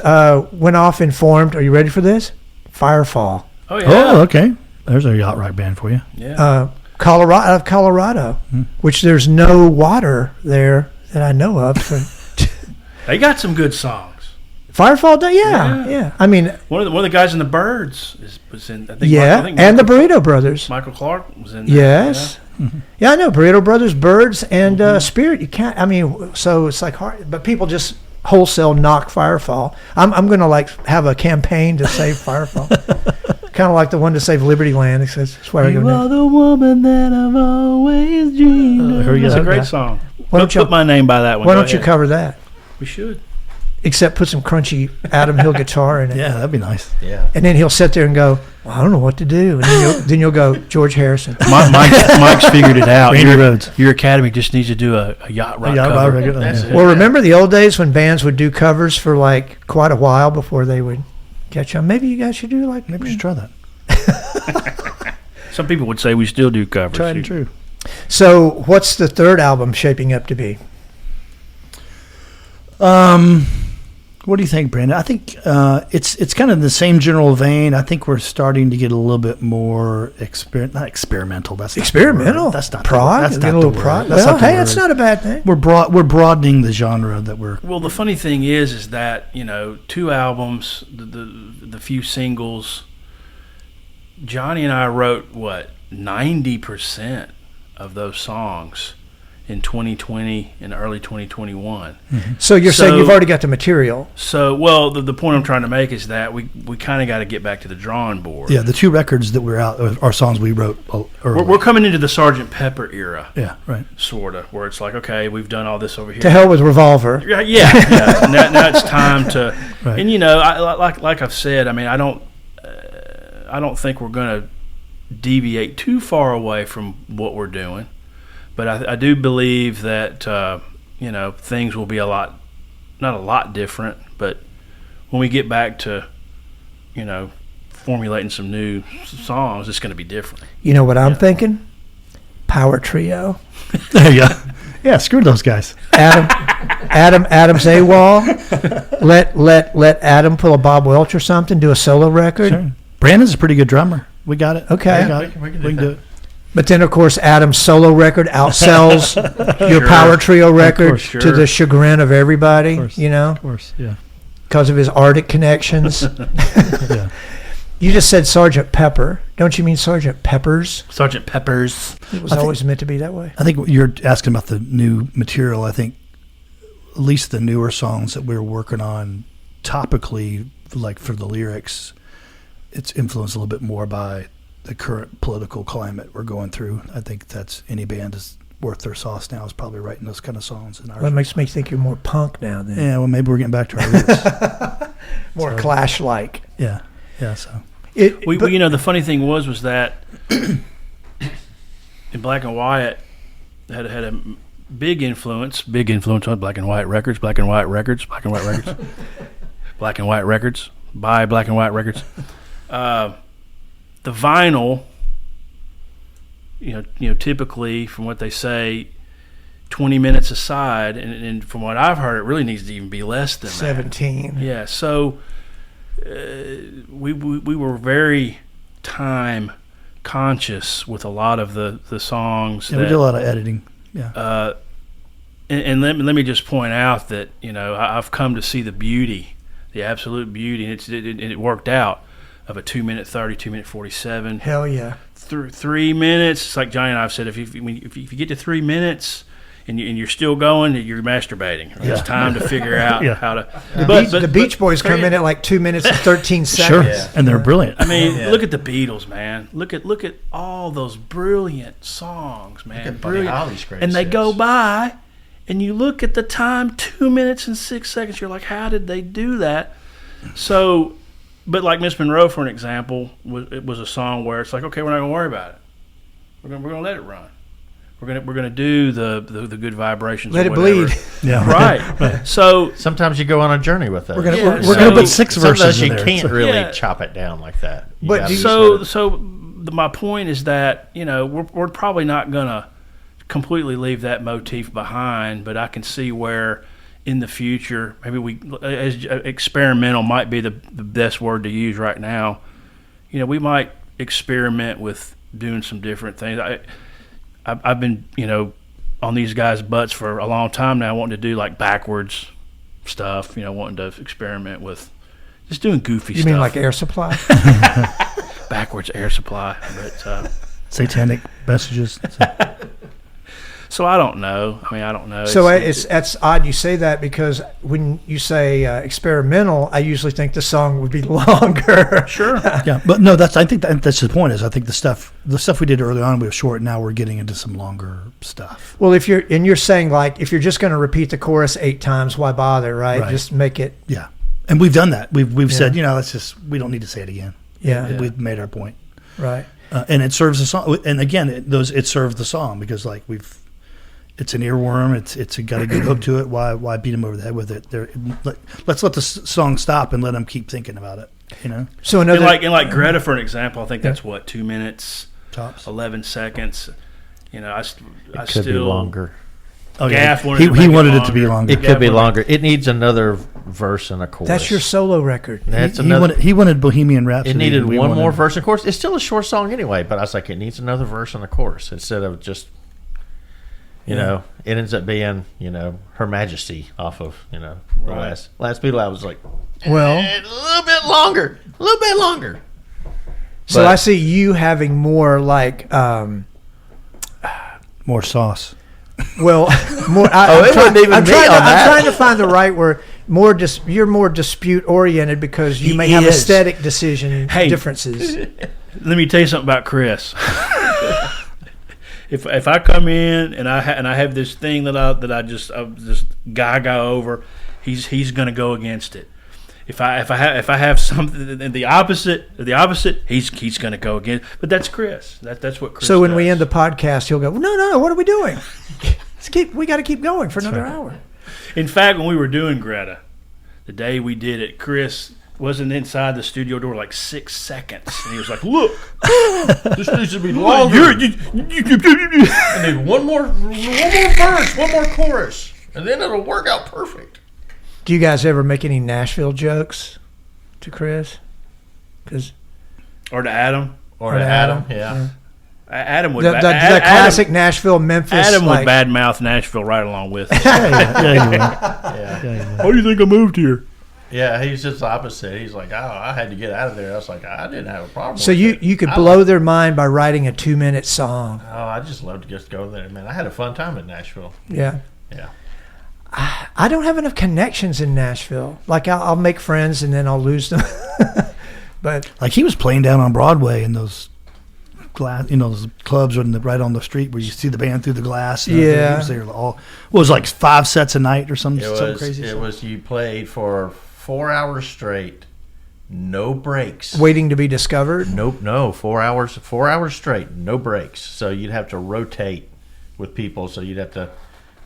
B: went off and formed, are you ready for this? Firefall.
D: Oh, yeah.
C: Oh, okay. There's a yacht rock band for you.
D: Yeah.
B: Out of Colorado, which there's no water there that I know of.
D: They got some good songs.
B: Firefall, yeah. I mean,
D: one of the guys in the Birds was in. I think
B: and the Burrito Brothers.
D: Michael Clark was in there.
B: Yes. Yeah. Yeah, I know Burrito Brothers, Birds, and Spirit. You can't. I mean, so it's hard, but people just wholesale knock Firefall. I'm going to have a campaign to save Firefall. Kind of like the one to save Liberty Land. You
F: are the woman that I've always dreamed of.
D: It's a great song. Put my name by that one.
B: Why don't you cover that?
D: We should.
B: Except put some crunchy Adam Hill guitar in it.
C: Yeah, that'd be nice.
G: Yeah.
B: And then he'll sit there and go, well, I don't know what to do. And then you'll go, George Harrison.
D: Mike's figured it out.
C: Randy Rhodes.
D: Your academy just needs to do a yacht rock cover.
C: That's it.
B: Well, remember the old days when bands would do covers for quite a while before they would catch on? Maybe you guys should do
C: Maybe we should try that.
D: Some people would say we still do covers.
C: Tried and true.
B: So what's the third album shaping up to be?
C: What do you think, Brandon? I think it's kind of the same general vein. I think we're starting to get a little bit more not experimental. That's not
B: experimental.
C: That's not
B: prog.
C: That's not
B: a
C: the
B: little
C: word.
B: prog.
C: That's
B: Well,
C: not the
B: hey,
C: word.
B: that's not a bad thing.
C: We're broadening the genre that we're.
D: Well, the funny thing is that 2 albums, the few singles. Johnny and I wrote 90% of those songs in 2020 and early 2021.
C: Mm-hmm.
B: So you're saying you've already got the material.
D: So, well, the point I'm trying to make is that we kind of got to get back to the drawing board.
C: Yeah, the 2 records that we're out are songs we wrote early.
D: We're coming into the Sgt. Pepper era.
C: Yeah, right.
D: Sort of, where it's like, okay, we've done all this over here.
B: To hell with Revolver.
D: Yeah. now it's time to,
C: Right.
D: and like I've said, I mean, I don't think we're going to deviate too far away from what we're doing, but I do believe that things will be not a lot different, but when we get back to formulating some new songs, it's going to be different.
B: You know what I'm thinking? Power trio.
C: Yeah, screw those guys.
B: Adam's AWOL. Let Adam pull a Bob Welch or something, do a solo record.
C: Sure. Brandon's a pretty good drummer. We got it.
B: Okay.
C: We can do it.
B: But then, of course, Adam's solo record outsells your
D: Sure.
B: Power Trio record
C: course,
D: sure.
B: to the chagrin of everybody,
C: Of course, yeah.
B: because of his Arctic connections.
C: Yeah.
B: You just said Sgt. Pepper. Don't you mean Sgt. Peppers?
D: Sgt. Peppers.
B: It was always meant to be that way.
C: I think you're asking about the new material. I think at least the newer songs that we're working on topically, like for the lyrics, it's influenced a little bit more by the current political climate we're going through. I think that's any band is worth their sauce now is probably writing those kind of songs. And
B: Well, it makes me think you're more punk now then.
C: yeah, well, maybe we're getting back to our roots.
B: More Clash-like.
C: Yeah, so.
D: The funny thing was that in Black and Wyatt had a big influence on Black and Wyatt Records, Black and Wyatt Records, Black and Wyatt Records, Black and Wyatt Records, by Black and Wyatt Records. The vinyl, typically from what they say, 20 minutes aside, and from what I've heard, it really needs to even be less than
B: 17.
D: that. Yeah, so we were very time conscious with a lot of the songs.
C: Yeah, we did a lot of editing. Yeah.
D: And let me just point out that I've come to see the absolute beauty, and it worked out, of a 2-minute 30, 2-minute 47.
B: Hell yeah.
D: 3 minutes. It's like Johnny and I have said, if you get to 3 minutes and you're still going, you're masturbating. It's time to figure out how to.
B: The Beach Boys come in at like 2 minutes and 13 seconds.
C: Sure, and they're brilliant.
D: I mean, look at the Beatles, man. Look at all those brilliant songs, man.
G: Look at Buddy Holly's great
D: and they
G: hits.
D: go by, and you look at the time, 2 minutes and 6 seconds. You're like, how did they do that? So, but like Miss Monroe, for an example, it was a song where it's like, okay, we're not gonna worry about it. We're gonna let it run. We're gonna do the good vibrations.
B: Let
D: or
B: it
D: whatever.
B: bleed.
C: Yeah,
D: Right. So
G: Sometimes you go on a journey with that.
C: We're gonna
D: Yeah,
C: we're gonna
D: so-
C: put 6 verses
G: Sometimes
C: in
G: you
C: there.
G: can't really
D: Yeah.
G: chop it down like that. You
B: But
G: gotta
B: do you-
G: just let
D: So
G: it-
D: my point is that we're probably not gonna completely leave that motif behind, but I can see where in the future maybe experimental might be the best word to use right now. We might experiment with doing some different things. I've been on these guys' butts for a long time now, wanting to do like backwards stuff. Wanting to experiment with just doing goofy
B: You
D: stuff.
B: mean like Air Supply?
D: Backwards Air Supply, but.
C: Satanic messages.
D: So I don't know. I don't know.
B: So that's odd you say that, because when you say experimental, I usually think the song would be longer.
D: Sure.
C: Yeah, but no, I think that's the point. Is I think the stuff we did early on was short. Now we're getting into some longer stuff.
B: Well, you're saying like if you're just going to repeat the chorus 8 times, why bother, right?
C: Right.
B: Just make it.
C: Yeah, and we've done that. We've said we don't need to say it again.
B: Yeah.
C: We've made our point.
B: Right.
C: And it serves the song. And again, it serves the song, because like it's an earworm. It's got a good hook to it. Why beat him over the head with it? Let's let the song stop and let them keep thinking about it.
B: So
D: And
B: another
D: like Greta, for an example, I think that's what 2 minutes,
C: Tops.
D: 11 seconds. I
G: it could
D: still
G: be longer.
C: Oh,
D: Gaff
C: yeah.
D: wanted to
C: He
D: make
C: wanted
D: it
C: it to be longer.
G: It could be longer. It needs another verse and a chorus.
B: That's your solo record.
G: That's
C: He wanted Bohemian Rhapsody.
G: It needed
C: We
G: one
C: wanted-
G: more verse and chorus. It's still a short song anyway, but I was like, it needs another verse and a chorus instead of just, you know, it ends up being, you know, Her Majesty off of, you know, the last Beatle. I was like,
B: Well,
G: a little bit longer.
B: so
G: But-
B: I see you having more like,
C: more sauce.
B: well, more.
G: it wasn't even me on that.
B: I'm trying to find the right word. You're more dispute oriented because you may have
C: is.
B: aesthetic decision
D: Hey.
B: differences.
D: Let me tell you something about Chris. If I come in and I have this thing that I just gaga over, he's going to go against it. If I have something the opposite, he's going to go against. But that's Chris. That's what Chris.
B: So when we
D: does.
B: end the podcast, he'll go, no, what are we doing? We got to keep going for another hour.
D: In fact, when we were doing Greta, the day we did it, Chris wasn't inside the studio door like 6 seconds, and he was like, "Look,
G: This needs to be longer. I need one more verse, one more chorus, and then it'll work out perfect.
B: Do you guys ever make any Nashville jokes to Chris?
D: or to Adam."
G: Or Adam, yeah.
D: Adam would
B: The classic Nashville, Memphis.
D: Adam
B: like,
D: would badmouth Nashville right along with us.
G: Yeah.
D: Why do you think I moved here?
G: Yeah, he's just the opposite. He's like, I had to get out of there. I was like, I didn't have a problem
B: So
G: with it.
B: you could blow their mind by writing a 2-minute song.
G: Oh, I just love to just go there, man. I had a fun time in Nashville.
B: Yeah.
G: Yeah.
B: I don't have enough connections in Nashville. Like I'll make friends and then I'll lose them. But
C: Like he was playing down on Broadway in those glass, those clubs right on the street where you see the band through the glass. And
B: Yeah.
C: he was there what was it, like 5 sets a night or something crazy.
G: It was you played for 4 hours straight, no breaks.
B: waiting to be discovered.
G: Nope, no, 4 hours straight, no breaks. So you'd have to rotate with people. So you'd have to,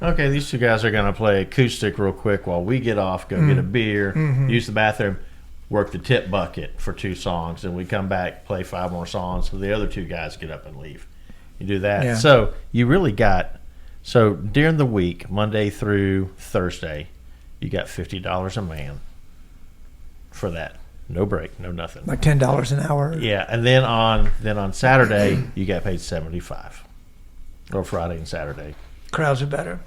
G: okay, these two guys are going to play acoustic real quick while we get off, go get a beer, use the bathroom, work the tip bucket for 2 songs, and we come back, play 5 more songs, so the other 2 guys get up and leave. You do that.
B: Yeah.
G: So you really so during the week, Monday through Thursday, you got $50 a man for that. No break, no nothing.
B: Like $10 an hour.
G: Yeah, and then on Saturday you got paid $75, or Friday and Saturday.
B: Crowds are better.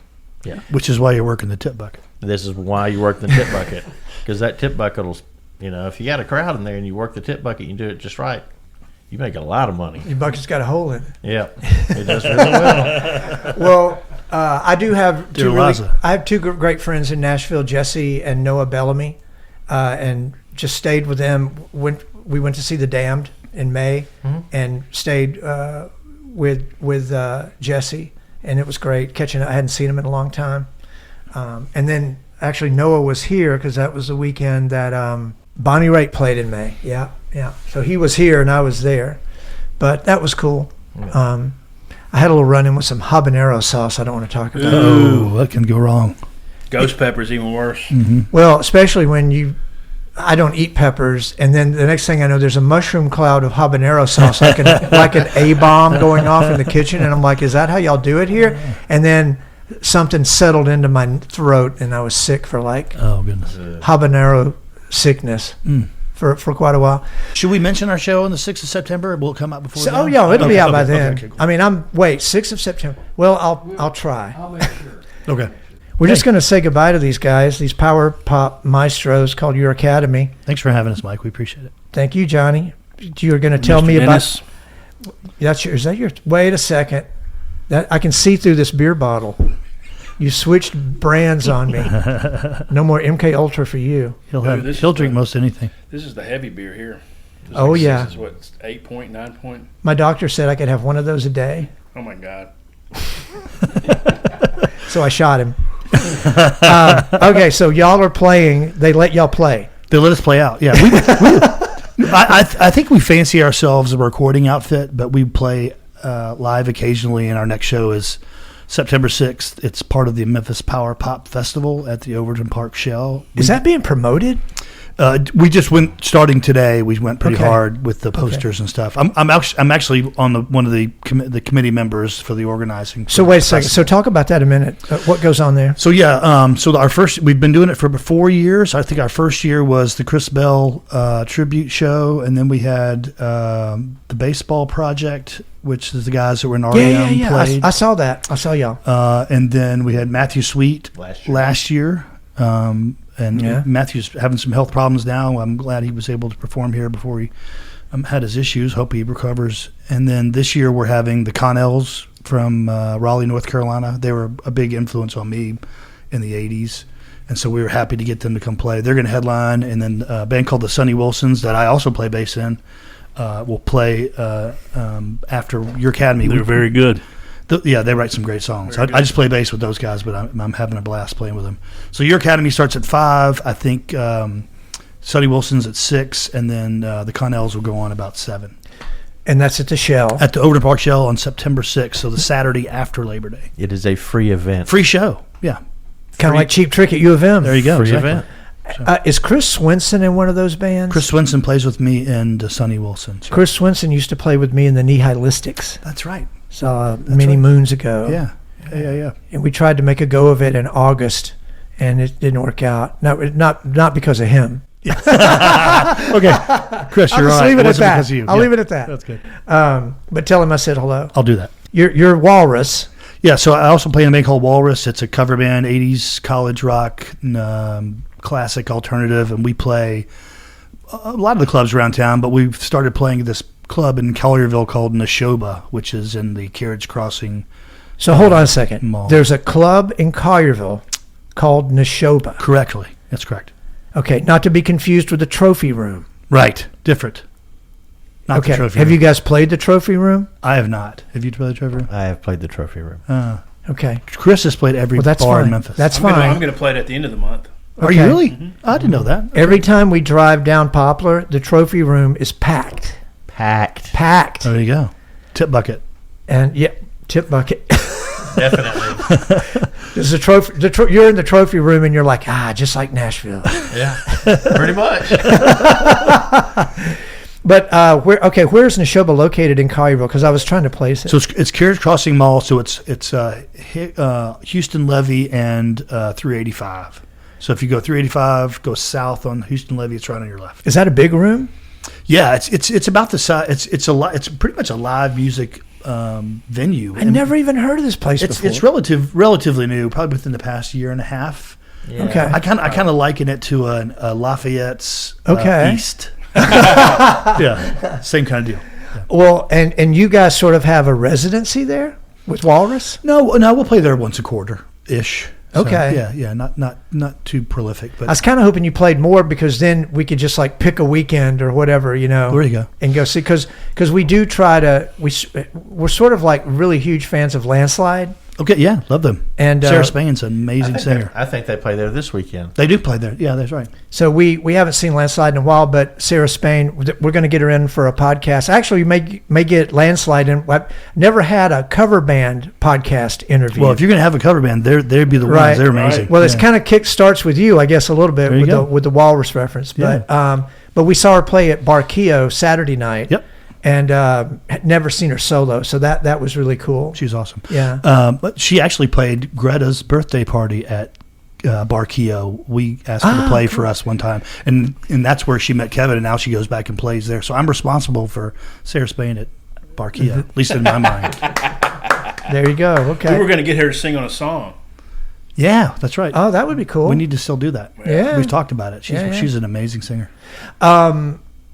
G: Yeah,
C: Which is why you're working the tip bucket.
G: this is why you work the tip bucket, because that tip bucket will, if you got a crowd in there and you work the tip bucket, you do it just right, you make a lot of money.
B: Your bucket's got a hole in it.
G: Yeah, it does really well.
B: Well, I do have
C: Dear
B: two
C: Liza.
B: I have 2 great friends in Nashville, Jesse and Noah Bellamy, and just stayed with them. We went to see The Damned in May, and stayed with Jesse, and it was great catching up. I hadn't seen him in a long time, and then actually Noah was here because that was the weekend that Bonnie Raitt played in May. Yeah. So he was here and I was there, but that was cool. I had a little run-in with some habanero sauce I don't want to talk about.
C: Oh, that can go wrong.
D: Ghost pepper's even worse.
B: Well, especially when I don't eat peppers, and then the next thing I know, there's a mushroom cloud of habanero sauce, like an A-bomb going off in the kitchen, and I'm like, is that how y'all do it here? And then something settled into my throat, and I was sick for
C: Oh, goodness.
B: habanero sickness for quite a while.
C: Should we mention our show on the 6th of September? Will it come out before
B: So,
C: then?
B: it'll be out by then.
C: Okay, cool.
B: I mean, 6th of September. Well, I'll try.
E: I'll make sure.
C: Okay.
B: We're just going to say goodbye to these guys, these power pop maestros called Your Academy.
C: Thanks for having us, Mike. We appreciate it.
B: Thank you, Johnny. You're going to tell
D: Mr.
B: me
D: Dennis.
B: about. Is that your? Wait a second. I can see through this beer bottle. You switched brands on me. No more MK Ultra for you.
C: He'll drink most anything.
D: This is the heavy beer here.
B: Yeah.
D: This is what, 8 point, 9 point?
B: My doctor said I could have one of those a day,
D: Oh my God.
B: so I shot him. Okay, so y'all are playing. They let y'all play.
C: They let us play out. Yeah. I think we fancy ourselves a recording outfit, but we play live occasionally, and our next show is September 6th. It's part of the Memphis Power Pop Festival at the Overton Park Shell.
B: Is that being promoted?
C: We just went starting today. We went pretty
B: Okay.
C: hard with the posters and stuff. I'm actually on one of the committee members for the organizing.
B: So wait a second. So talk about that a minute. What goes on there?
C: So yeah, so we've been doing it for 4 years. I think our first year was the Chris Bell tribute show, and then we had the baseball project, which is the guys that were in REM played.
B: I saw that. I saw y'all.
C: And then we had Matthew Sweet last year. And Matthew's having some health problems now. I'm glad he was able to perform here before he had his issues. Hope he recovers. And then this year we're having the Connells from Raleigh, North Carolina. They were a big influence on me in the 80s. And so we were happy to get them to come play. They're going to headline. And then a band called the Sonny Wilsons that I also play bass in will play after Your Academy.
D: They're very good.
C: They write some great songs. I just play bass with those guys, but I'm having a blast playing with them. So Your Academy starts at 5. I think Sonny Wilson's at 6, and then the Connells will go on about 7.
B: And that's at the Shell.
C: At the Overton Park Shell on September 6th, so the Saturday after Labor Day.
G: It is a free event.
C: Free show, yeah.
B: Kind of like Cheap Trick at U of M.
C: There you go.
G: Free
C: exactly.
G: event.
B: Is Chris Swinson in one of those bands?
C: Chris Swinson plays with me and Sonny Wilson. So.
B: Chris Swinson used to play with me in the Nihilistics.
C: That's right.
B: So many moons ago.
C: Yeah.
B: And we tried to make a go of it in August, and it didn't work out. Not because of him.
C: Okay, Chris,
B: I'll
C: you're
B: just
C: right.
B: leave it
C: It
B: at
C: wasn't
B: that.
C: because of you.
B: I'll
C: Yeah.
B: leave it at that.
C: That's good.
B: But tell him I said hello.
C: I'll do that.
B: You're Walrus.
C: Yeah, so I also play in a band called Walrus. It's a cover band, 80s college rock, classic alternative, and we play a lot of the clubs around town, but we've started playing at this club in Collierville called Neshoba, which is in the Carriage Crossing.
B: So hold on a second.
C: Mall.
B: There's a club in Collierville called Neshoba.
C: Correctly. That's correct.
B: Okay, not to be confused with the Trophy Room.
C: Right. Different. Not
B: Okay,
C: the Trophy
B: have
C: Room.
B: you guys played the Trophy Room?
C: I have not. Have you played the Trophy Room?
G: I have played the trophy room.
B: Okay,
C: Chris has played every
B: well that's
C: bar
B: fine.
C: in Memphis.
B: That's
D: I'm
B: fine.
D: going to play it at the end of the month.
C: Are you
B: Okay.
C: really? I didn't know that.
B: Every time we drive down Poplar, the Trophy Room is packed.
G: Packed.
C: There you go. Tip bucket.
B: And tip bucket.
D: Definitely.
B: There's a trophy. You're in the Trophy Room, and you're like, just like Nashville.
D: Yeah, pretty much.
B: But where's Neshoba located in Collierville? Because I was trying to place it.
C: So it's Carriage Crossing Mall. So it's Houston Levee and 385. So if you go 385, go south on Houston Levee, it's right on your left.
B: Is that a big room?
C: Yeah, it's about the size. It's pretty much a live music venue.
B: I never even heard of this place before.
C: It's relatively new, probably within the past year and a half.
G: Yeah.
B: Okay.
C: I kind of liken it to a Lafayette's East. Yeah, same kind of deal. Yeah.
B: Well, and you guys sort of have a residency there with Walrus?
C: No, we'll play there once a quarter ish. So,
B: Okay.
C: yeah, not too prolific, but
B: I was kind of hoping you played more because then we could just like pick a weekend or whatever,
C: there you go.
B: and go see. Because we do try to we're sort of like really huge fans of Landslide.
C: Okay, yeah, love them.
B: And
C: Sarah Spain's an amazing singer.
G: I think they play there this weekend.
C: They do play there. Yeah, that's right.
B: So we haven't seen Landslide in a while, but Sarah Spain, we're going to get her in for a podcast. Actually, we may get Landslide in. I've never had a cover band podcast interview.
C: Well, if you're going to have a cover band, they'd be the
B: Right.
C: ones. They're amazing.
B: Well, it's kind of kick starts with you, I guess, a little bit
C: There you
B: with
C: go.
B: the Walrus reference. But we saw her play at Barquillo Saturday night.
C: Yep.
B: And had never seen her solo, so that was really cool.
C: She's awesome.
B: Yeah.
C: But she actually played Greta's birthday party at Barquillo. We asked her to play for us one time, and that's where she met Kevin, and now she goes back and plays there. So I'm responsible for Sarah Spain at Barquillo, at least in my mind.
B: There you go. Okay.
D: We were going to get her to sing on a song.
C: Yeah, that's right.
B: Oh, that would be cool.
C: We need to still do that.
B: Yeah.
C: We've talked about it.
B: Yeah.
C: She's an amazing singer.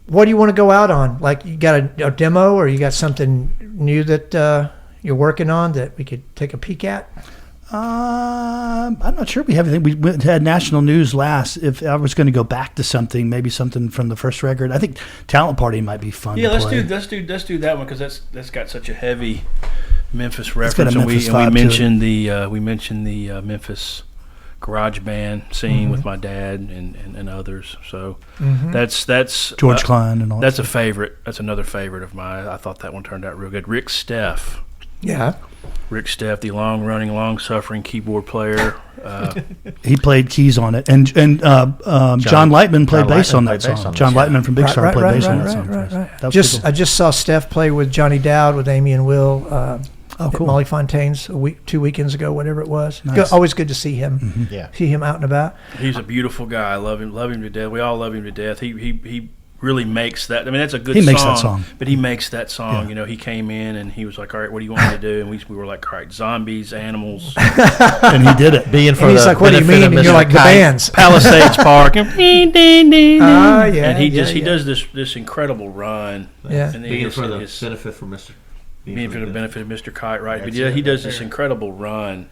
B: What do you want to go out on? Like, you got a demo, or you got something new that you're working on that we could take a peek at?
C: I'm not sure we have anything. We had national news last. If I was going to go back to something, maybe something from the first record, I think Talent Party might be fun.
D: Yeah,
C: to
D: let's
C: play.
D: do that one because that's got such a heavy Memphis
C: got a
D: reference.
C: Memphis
D: And
C: vibe to
D: we mentioned the Memphis garage band scene with my dad and others. So that's
C: George Klein and all.
D: That's a favorite. That's another favorite of mine. I thought that one turned out real good. Rick Steff
B: Yeah.
D: Rick Steff, the long-running, long-suffering keyboard player.
C: He played keys on it, and John Lightman played bass on that song. John Lightman from Big Star played bass on that song. That was cool.
B: I just saw Steph play with Johnny Dowd with Amy and Will. At
C: cool.
B: Molly Fontaine's 2 weekends ago, whatever it was.
C: Nice.
B: Always good to see him.
C: Mm-hmm.
G: Yeah.
B: See him out and about.
D: He's a beautiful guy. I love him to death. We all love him to death. He really makes that. I mean, that's a good song.
C: He makes that song.
D: But he makes that song.
C: Yeah.
D: You know, he came in and he was like, all right, what do you want me to do? And we were like, all right, zombies, animals.
C: And he did it.
G: Being for
B: And he's
G: the
B: like, what do you
G: benefit
B: mean?
G: of
B: And you're
G: Mr.
B: like, the
G: Kite.
B: bands.
D: Palisades Park. And
B: Yeah.
D: and he
B: yeah.
D: does this incredible run.
B: Yeah.
D: And
G: Being
D: his-
G: for the
D: his-
G: benefit for Mr.
D: being for the benefit of Mr. Kite, right? But
G: That's
D: yeah,
G: it
D: he does
G: right
D: this
G: there.
D: incredible run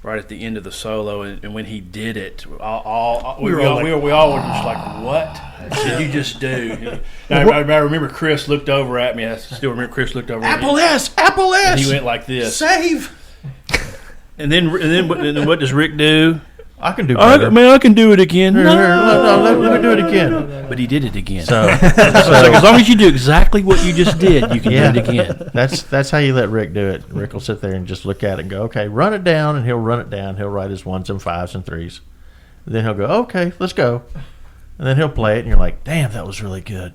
D: right at the end of the solo, and when he did it, we all were just like, "What did you just do?" Now, I remember Chris looked over at me. I still remember Chris looked over at me.
G: Apple S.
D: And he went like this.
G: Save.
D: And then what does Rick do?
G: I can do better.
D: I can do it again.
G: No, let me do it again.
D: But he did it again.
G: So,
D: As long as you do exactly what you just did, you can
G: yeah,
D: do it again.
G: that's how you let Rick do it. Rick will sit there and just look at it and go, okay, run it down, and he'll run it down. He'll write his 1s and 5s and 3s. And then he'll go, okay, let's go. And then he'll play it, and you're like, damn, that was really good.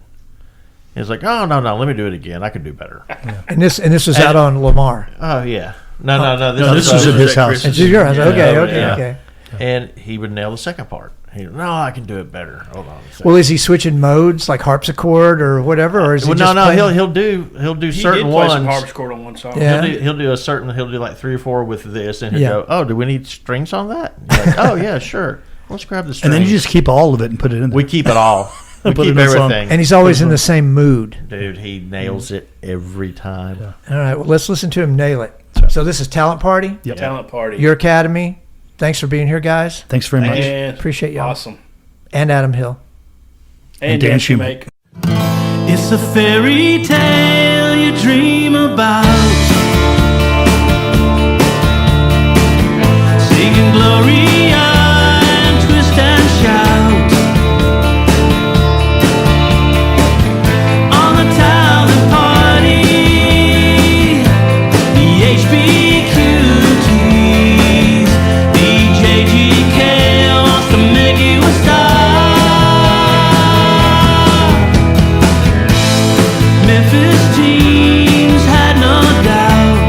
G: He's like, oh, no, let me do it again. I can do better.
B: Yeah. And this was out on Lamar.
G: Oh, yeah. No.
C: This was at his house.
D: Chris's.
B: It's your house. Okay.
G: Yeah.
B: Okay.
G: And he would nail the second part. No, I can do it better. Hold on a second.
B: Well, is he switching modes like harpsichord or whatever, or is he
G: Well,
B: just
G: no,
B: playing?
G: he'll do
D: He
G: certain
D: did play
G: ones.
D: some harpsichord on one song.
B: Yeah.
G: He'll do like 3 or 4 with this, and he'll
B: Yeah.
G: go, oh, do we need strings on that? And you're like, oh yeah, sure. Let's grab the strings.
C: And then you just keep all of it and put it in there.
G: we keep it all. We
C: Put it
G: keep
C: in the song.
G: everything.
B: And he's always in the same mood.
G: Dude, he nails it every time.
C: Yeah.
B: All right, well, let's listen to him nail it. So this is Talent Party,
C: Yep.
D: Talent Party.
B: your academy. Thanks for being here, guys,
C: Thanks very much.
D: And
B: Appreciate y'all.
D: Awesome.
B: and Adam Hill.
D: And
C: Dan
D: Dan
C: Shoemake.
D: Shoemake.
F: It's a fairy tale you dream about, singing Gloria and twist and shout on the talent party, the HBQTs, DJ GK wants to make you a star. Memphis teens had no doubt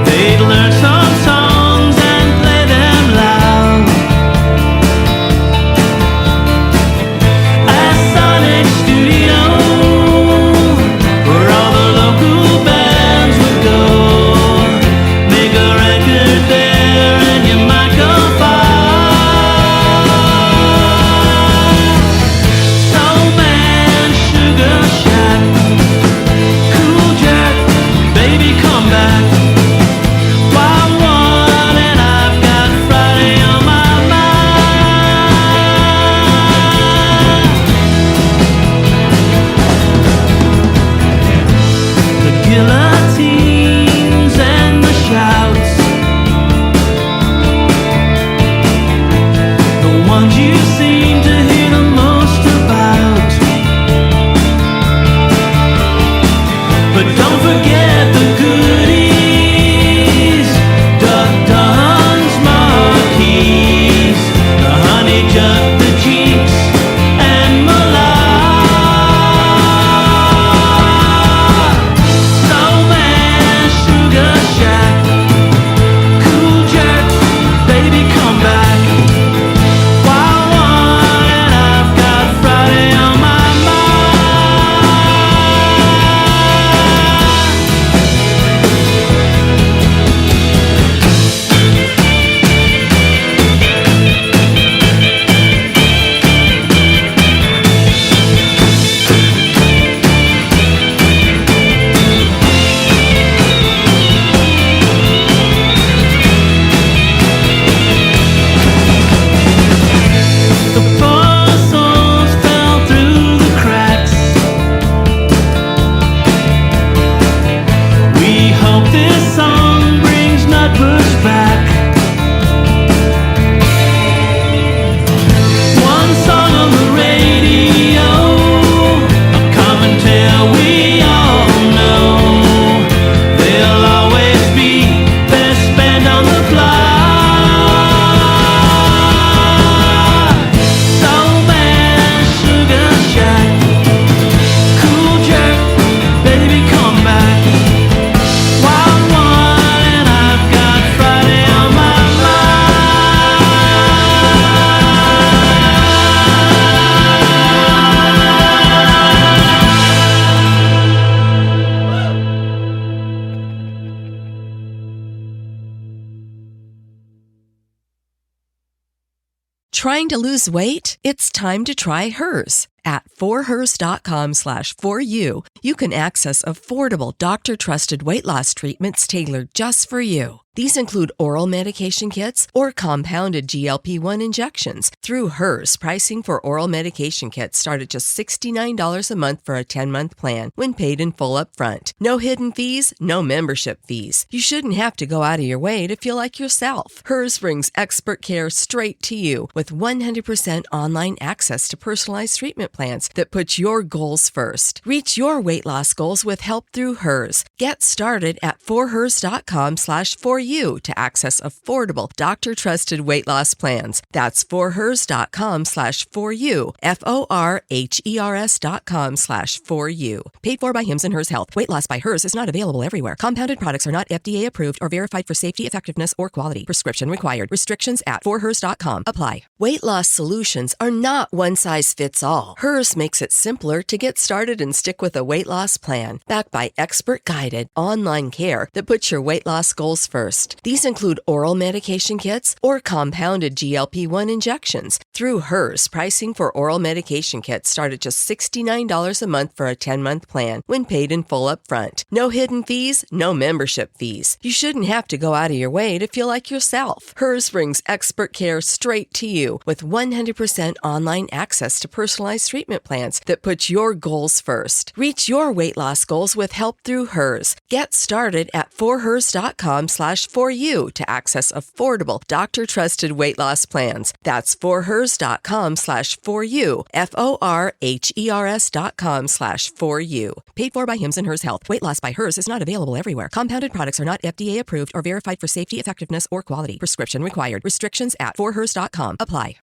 F: they'd learn
H: Trying to lose weight? It's time to try Hers. At forhers.com/4u, you can access affordable, doctor-trusted weight loss treatments tailored just for you. These include oral medication kits or compounded GLP-1 injections. Through Hers, pricing for oral medication kits start at just $69 a month for a 10-month plan when paid in full upfront. No hidden fees, no membership fees. You shouldn't have to go out of your way to feel like yourself. Hers brings expert care straight to you with 100% online access to personalized treatment plans that put your goals first. Reach your weight loss goals with help through Hers. Get started at forhers.com/4u to access affordable, doctor-trusted weight loss plans. That's forhers.com/4u, forhers.com/4u. Paid for by Hims and Hers Health. Weight loss by Hers is not available everywhere. Compounded products are not FDA approved or verified for safety, effectiveness, or quality. Prescription required. Restrictions at forhers.com apply. Weight loss solutions are not one size fits all. Hers makes it simpler to get started and stick with a weight loss plan, backed by expert-guided online care that puts your weight loss goals first. These include oral medication kits or compounded GLP-1 injections. Through Hers, pricing for oral medication kits start at just $69 a month for a 10-month plan when paid in full upfront. No hidden fees, no membership fees. You shouldn't have to go out of your way to feel like yourself. Hers brings expert care straight to you with 100% online access to personalized treatment plans that put your goals first. Reach your weight loss goals with help through Hers. Get started at forhers.com/4u to access affordable, doctor-trusted weight loss plans. That's forhers.com/4u, forhers.com/4u. Paid for by Hims and Hers Health. Weight loss by Hers is not available everywhere. Compounded products are not FDA approved or verified for safety, effectiveness, or quality. Prescription required. Restrictions at forhers.com apply.